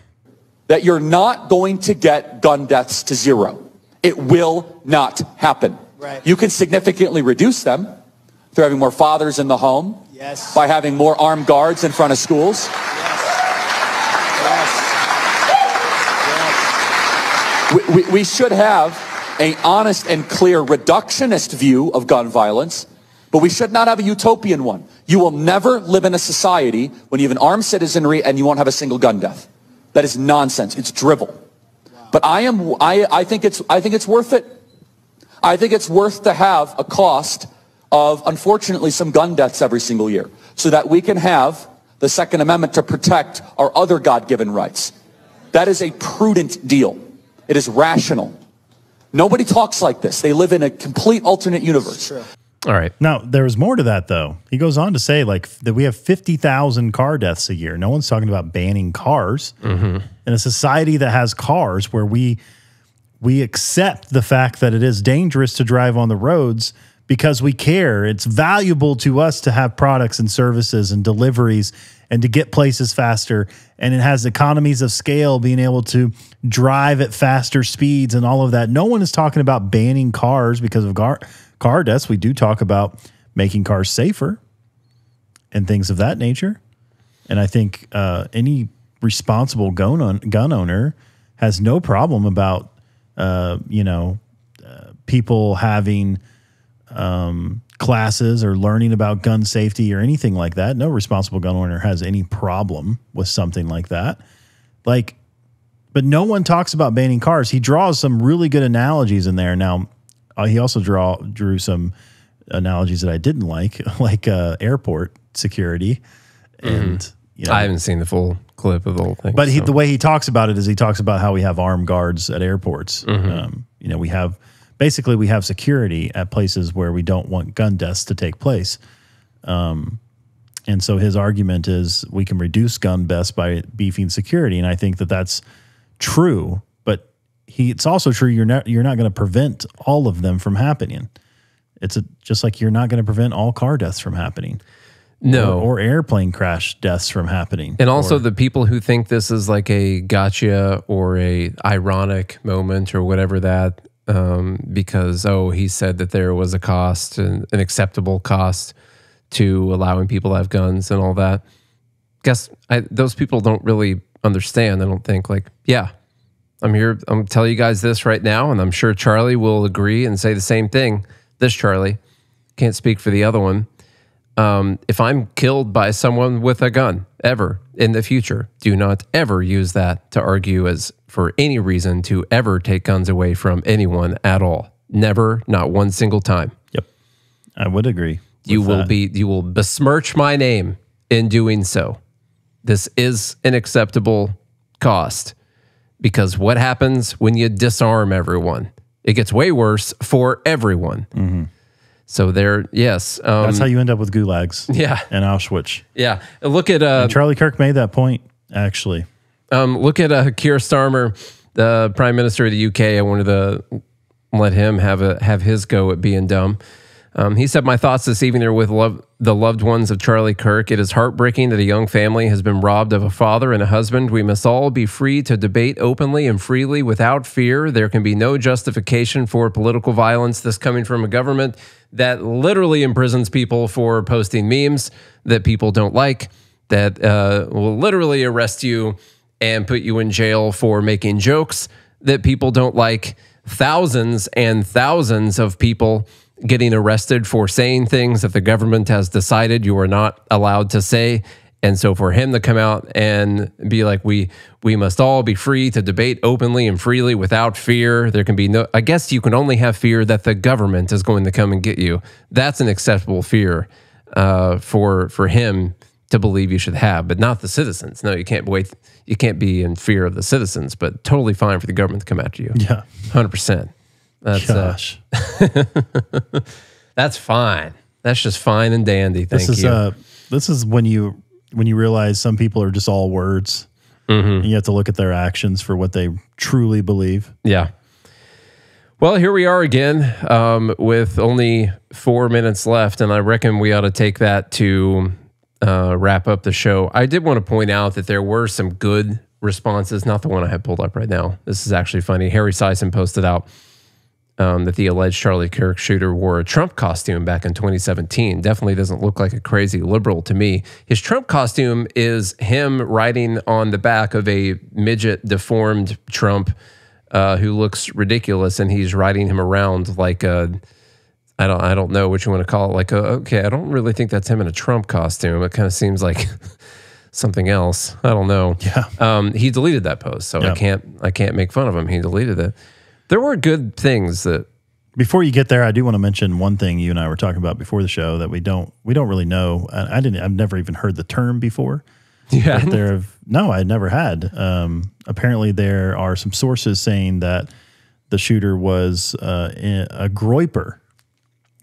Speaker 17: That you're not going to get gun deaths to zero. It will not happen.
Speaker 14: Right.
Speaker 17: You can significantly reduce them through having more fathers in the home.
Speaker 14: Yes.
Speaker 17: By having more armed guards in front of schools. We should have an honest and clear reductionist view of gun violence, but we should not have a utopian one. You will never live in a society when you have an armed citizenry and you won't have a single gun death. That is nonsense. It's drivel. Wow. But I think it's worth it. I think it's worth to have a cost of, unfortunately, some gun deaths every single year so that we can have the Second Amendment to protect our other God-given rights. That is a prudent deal. It is rational. Nobody talks like this. They live in a complete alternate universe.
Speaker 2: All right.
Speaker 3: Now, there's more to that, though. He goes on to say that we have 50,000 car deaths a year. No one's talking about banning cars.
Speaker 2: Mm-hmm.
Speaker 3: In a society that has cars where we accept the fact that it is dangerous to drive on the roads because we care. It's valuable to us to have products and services and deliveries and to get places faster. And it has economies of scale, being able to drive at faster speeds and all of that. No one is talking about banning cars because of car deaths. We do talk about making cars safer and things of that nature. And I think any responsible gun owner has no problem about, people having classes or learning about gun safety or anything like that. No responsible gun owner has any problem with something like that. Like, but no one talks about banning cars. He draws some really good analogies in there. Now, he also drew some analogies that I didn't like airport security. And you know,
Speaker 2: I haven't seen the full clip of the whole thing.
Speaker 3: But the way he talks about it is he talks about how we have armed guards at airports. You know, we have security at places where we don't want gun deaths to take place. And so his argument is we can reduce gun deaths by beefing security. And I think that that's true, but it's also true you're not going to prevent all of them from happening. It's just like you're not going to prevent all car deaths from happening.
Speaker 2: No.
Speaker 3: Or airplane crash deaths from happening.
Speaker 2: And also the people who think this is like a gotcha or a ironic moment or whatever that, because, he said that there was a cost, an acceptable cost to allowing people to have guns and all that. Those people don't really understand. I don't think I'm here, I'm telling you guys this right now, and I'm sure Charlie will agree and say the same thing. This Charlie, can't speak for the other one. If I'm killed by someone with a gun ever in the future, do not ever use that to argue as for any reason to ever take guns away from anyone at all. Never, not one single time.
Speaker 3: Yep. I would agree.
Speaker 2: You will besmirch my name in doing so. This is an acceptable cost because what happens when you disarm everyone? It gets way worse for everyone. So that's
Speaker 3: how you end up with gulags.
Speaker 2: Yeah.
Speaker 3: And Auschwitz.
Speaker 2: Yeah. Look at
Speaker 3: and Charlie Kirk made that point, actually.
Speaker 2: Look at Keir Starmer, the Prime Minister of the UK. I wanted to let him have his go at being dumb. He said, "My thoughts this evening are with the loved ones of Charlie Kirk. It is heartbreaking that a young family has been robbed of a father and a husband. We must all be free to debate openly and freely without fear. There can be no justification for political violence." This coming from a government that literally imprisons people for posting memes that people don't like, that will literally arrest you and put you in jail for making jokes that people don't like. Thousands and thousands of people getting arrested for saying things that the government has decided you are not allowed to say. And so for him to come out and be like, we must all be free to debate openly and freely without fear. There can be no, I guess you can only have fear that the government is going to come and get you. That's an acceptable fear for him to believe you should have, but not the citizens. No, you can't wait. You can't be in fear of the citizens, but totally fine for the government to come after you.
Speaker 3: Yeah.
Speaker 2: 100%. That's
Speaker 3: Gosh.
Speaker 2: That's fine. That's just fine and dandy. Thank you.
Speaker 3: This is when you realize some people are just all words. And you have to look at their actions for what they truly believe.
Speaker 2: Yeah. Well, here we are again with only 4 minutes left, and I reckon we ought to take that to wrap up the show. I did want to point out that there were some good responses, not the one I have pulled up right now. This is actually funny. Harry Sison posted out that the alleged Charlie Kirk shooter wore a Trump costume back in 2017. Definitely doesn't look like a crazy liberal to me. His Trump costume is him riding on the back of a midget deformed Trump who looks ridiculous, and he's riding him around like a, I don't know what you want to call it. Like, okay, I don't really think that's him in a Trump costume. It kind of seems like something else. I don't know.
Speaker 3: Yeah.
Speaker 2: He deleted that post, so I can't make fun of him. He deleted it. There were good things that.
Speaker 3: Before you get there, I do want to mention one thing you and I were talking about before the show that we don't really know. I've never even heard the term before.
Speaker 2: Yeah.
Speaker 3: No, I never had. Apparently, there are some sources saying that the shooter was a groyper.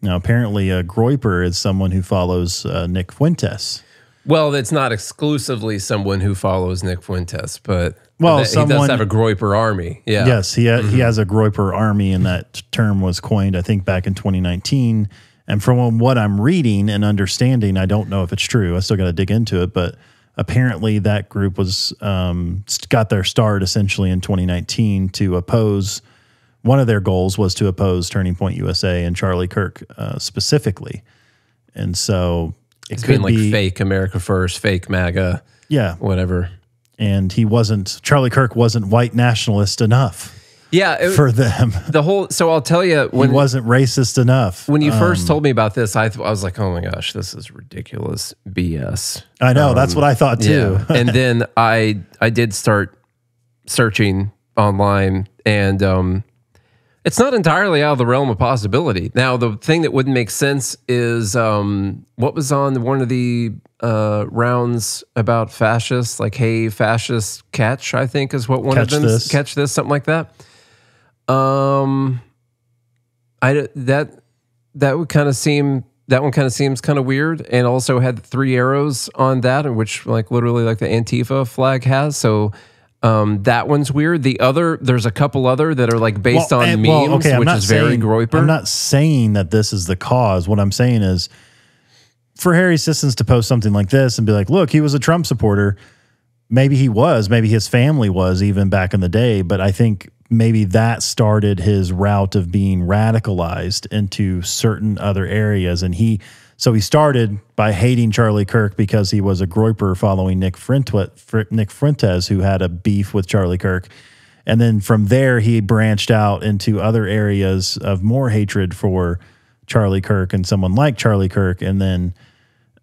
Speaker 3: Now, apparently, a groyper is someone who follows Nick Fuentes.
Speaker 2: Well, it's not exclusively someone who follows Nick Fuentes, but he does have a groyper army. Yeah.
Speaker 3: Yes, he has a groyper army, and that term was coined, I think, back in 2019. And from what I'm reading and understanding, I don't know if it's true. I still got to dig into it, but apparently that group was got their start essentially in 2019 to oppose. One of their goals was to oppose Turning Point USA and Charlie Kirk specifically, and so
Speaker 2: it's been like fake America First, fake MAGA,
Speaker 3: yeah,
Speaker 2: whatever.
Speaker 3: And Charlie Kirk wasn't white nationalist enough. for them.
Speaker 2: So I'll tell you, when
Speaker 3: he wasn't racist enough.
Speaker 2: When you first told me about this, I was like, oh my gosh, this is ridiculous BS.
Speaker 3: I know, that's what I thought too.
Speaker 2: Yeah. And then I did start searching online, and it's not entirely out of the realm of possibility. Now, the thing that wouldn't make sense is what was on one of the rounds about fascists, like, hey, fascist catch, I think is what one of them is. Catch this, something like that. That would kind of seem, that one kind of seems kind of weird, and also had 3 arrows on that, which like literally like the Antifa flag has. So that one's weird. There's a couple other that are like based on memes, which is very groyper.
Speaker 3: I'm not saying that this is the cause. What I'm saying is, for Harry Sissons to post something like this and be like, look, he was a Trump supporter. Maybe he was, maybe his family was even back in the day. But I think maybe that started his route of being radicalized into certain other areas. And so he started by hating Charlie Kirk because he was a groyper following Nick Fuentes, who had a beef with Charlie Kirk. And then from there, he branched out into other areas of more hatred for Charlie Kirk and someone like Charlie Kirk. And then,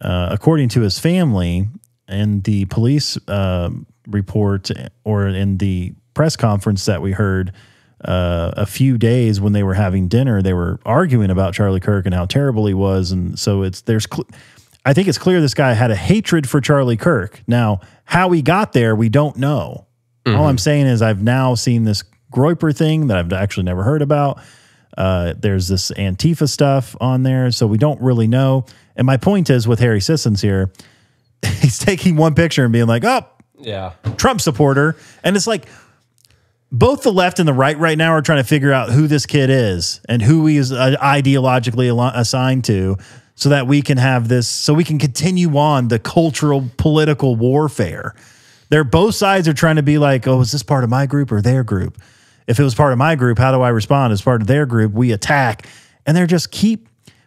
Speaker 3: according to his family, in the police report or in the press conference that we heard a few days when they were having dinner, they were arguing about Charlie Kirk and how terrible he was. And so I think it's clear this guy had a hatred for Charlie Kirk. Now, how he got there, we don't know. All I'm saying is I've now seen this groyper thing that I've actually never heard about. There's this Antifa stuff on there, so we don't really know. And my point is with Harry Sissons here, he's taking one picture and being like, oh,
Speaker 2: yeah,
Speaker 3: Trump supporter. And it's like both the left and the right now are trying to figure out who this kid is and who he is ideologically assigned to, so that we can have this, so we can continue on the cultural political warfare. Both sides are trying to be like, oh, is this part of my group or their group? If it was part of my group, how do I respond? As part of their group, we attack. And they're just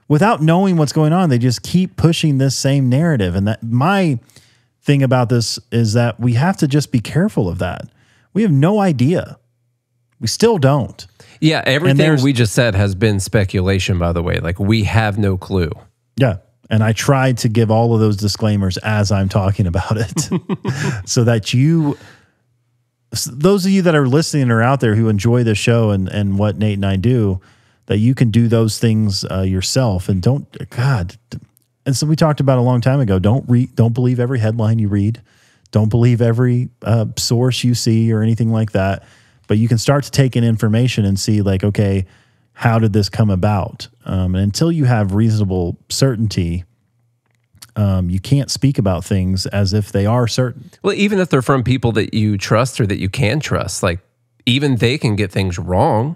Speaker 3: without knowing what's going on, they just keep pushing this same narrative. And that my thing about this is that we have to just be careful of that. We have no idea. We still don't.
Speaker 2: Yeah, everything we just said has been speculation, by the way. Like, we have no clue.
Speaker 3: Yeah. And I tried to give all of those disclaimers as I'm talking about it so that those of you that are listening or out there who enjoy the show and what Nate and I do, that you can do those things yourself, and and so we talked about a long time ago, don't believe every headline you read. Don't believe every source you see or anything like that. But you can start to take in information and see, like, okay, how did this come about? And until you have reasonable certainty, you can't speak about things as if they are certain.
Speaker 2: Well, even if they're from people that you trust or that you can trust, like, even they can get things wrong.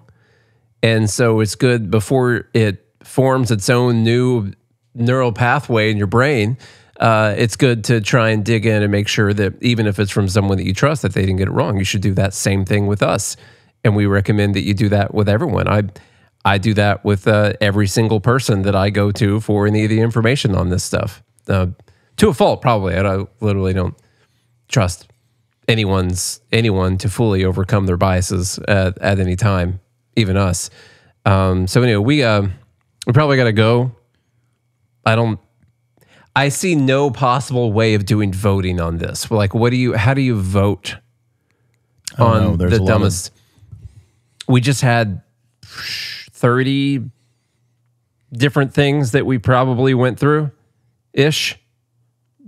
Speaker 2: And so it's good before it forms its own new neural pathway in your brain. It's good to try and dig in and make sure that even if it's from someone that you trust, that they didn't get it wrong. You should do that same thing with us. And we recommend that you do that with everyone. I do that with every single person that I go to for any of the information on this stuff. To a fault, probably. I literally don't trust anyone to fully overcome their biases at any time, even us. So anyway, we probably got to go. I see no possible way of doing voting on this. Like, how do you vote on the dumbest? We just had 30 different things that we probably went through ish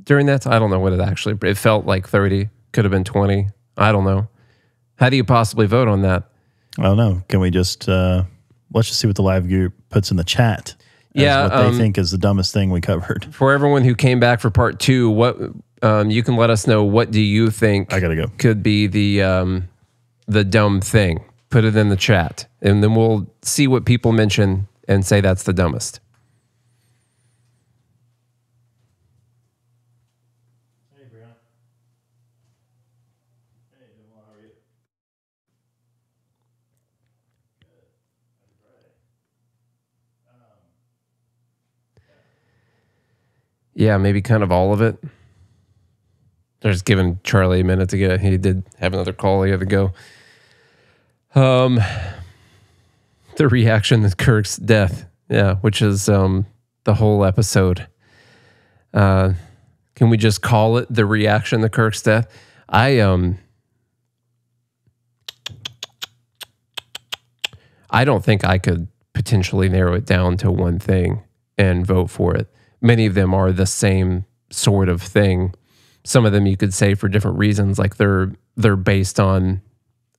Speaker 2: during that. I don't know what it felt like 30, could have been 20. I don't know. How do you possibly vote on that?
Speaker 3: I don't know. Can we just, let's just see what the live group puts in the chat.
Speaker 2: Yeah.
Speaker 3: What they think is the dumbest thing we covered.
Speaker 2: For everyone who came back for part 2, what, you can let us know, what do you think
Speaker 3: I gotta go.
Speaker 2: Could be the dumb thing? Put it in the chat, and then we'll see what people mention and say that's the dumbest.
Speaker 3: Hey, Brianna. Hey, Noel, how are you?
Speaker 2: Yeah, maybe kind of all of it. They're just giving Charlie a minute to get. He did have another call he had to go. The reaction to Kirk's death, yeah, which is the whole episode. Can we just call it the reaction to Kirk's death? I don't think I could potentially narrow it down to one thing and vote for it. Many of them are the same sort of thing. Some of them you could say for different reasons, like they're based on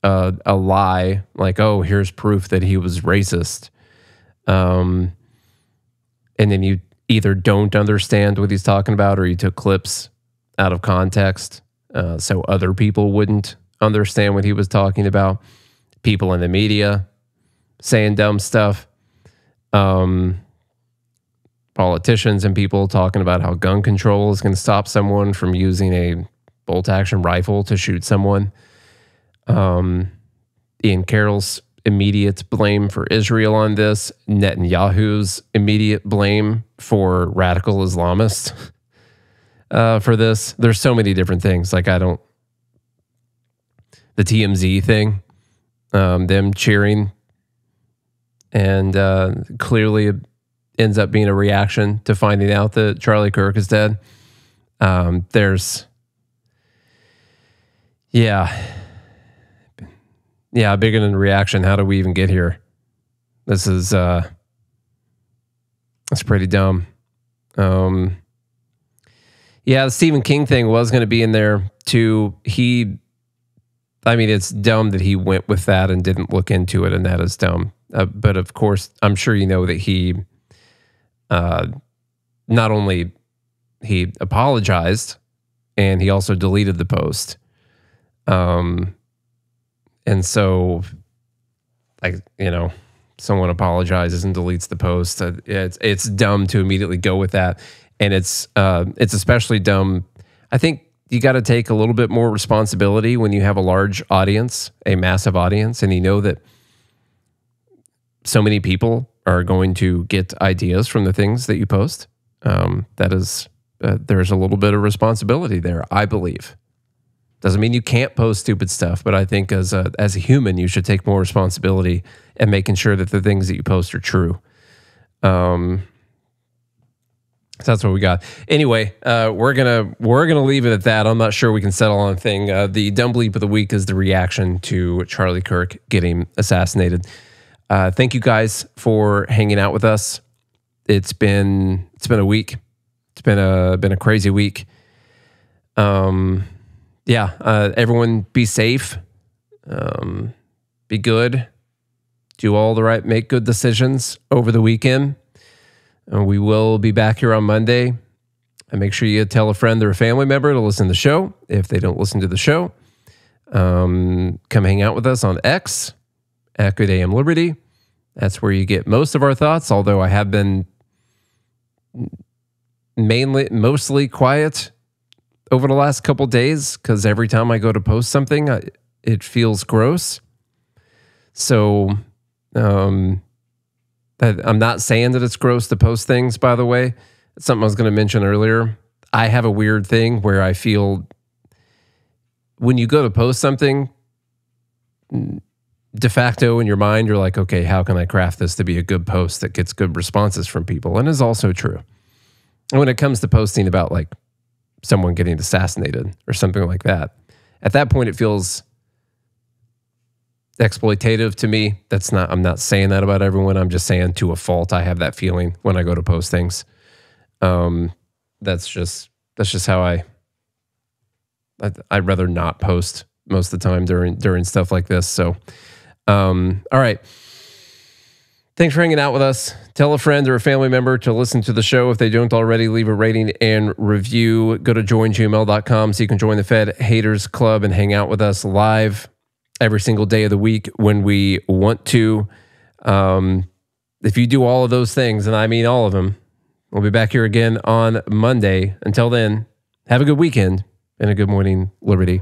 Speaker 2: a lie, like, oh, here's proof that he was racist. And then you either don't understand what he's talking about, or you took clips out of context so other people wouldn't understand what he was talking about. People in the media saying dumb stuff. Politicians and people talking about how gun control is going to stop someone from using a bolt-action rifle to shoot someone. Ian Carroll's immediate blame for Israel on this. Netanyahu's immediate blame for radical Islamists for this. There's so many different things. Like, the TMZ thing, them cheering, and clearly it ends up being a reaction to finding out that Charlie Kirk is dead. Yeah, bigger than the reaction. How do we even get here? This is that's pretty dumb. The Stephen King thing was going to be in there too. It's dumb that he went with that and didn't look into it, and that is dumb. But of course, I'm sure you know that he not only he apologized, and he also deleted the post. And so, someone apologizes and deletes the post. It's dumb to immediately go with that, and it's especially dumb. I think you got to take a little bit more responsibility when you have a large audience, a massive audience, and you know that so many people are going to get ideas from the things that you post. There's a little bit of responsibility there, I believe. Doesn't mean you can't post stupid stuff, but I think as a human, you should take more responsibility in making sure that the things that you post are true. So that's what we got. Anyway, we're gonna leave it at that. I'm not sure we can settle on a thing. The dumb bleep of the week is the reaction to Charlie Kirk getting assassinated. Thank you guys for hanging out with us. It's been a week. It's been a crazy week. Everyone be safe, be good, make good decisions over the weekend. We will be back here on Monday. And make sure you tell a friend or a family member to listen to the show. If they don't listen to the show, come hang out with us on X, at Good AM Liberty. That's where you get most of our thoughts, although I have been mostly quiet over the last couple days, because every time I go to post something, it feels gross. So I'm not saying that it's gross to post things, by the way. It's something I was going to mention earlier. I have a weird thing where I feel when you go to post something, de facto in your mind, you're like, okay, how can I craft this to be a good post that gets good responses from people? And is also true. And when it comes to posting about like someone getting assassinated or something like that, at that point it feels exploitative to me. I'm not saying that about everyone. I'm just saying to a fault, I have that feeling when I go to post things. That's just how I'd rather not post most of the time during stuff like this. So, all right. Thanks for hanging out with us. Tell a friend or a family member to listen to the show. If they don't already, leave a rating and review. Go to joingml.com so you can join the Fed Haters Club and hang out with us live every single day of the week when we want to. If you do all of those things, and I mean all of them, we'll be back here again on Monday. Until then, have a good weekend and a good morning, Liberty.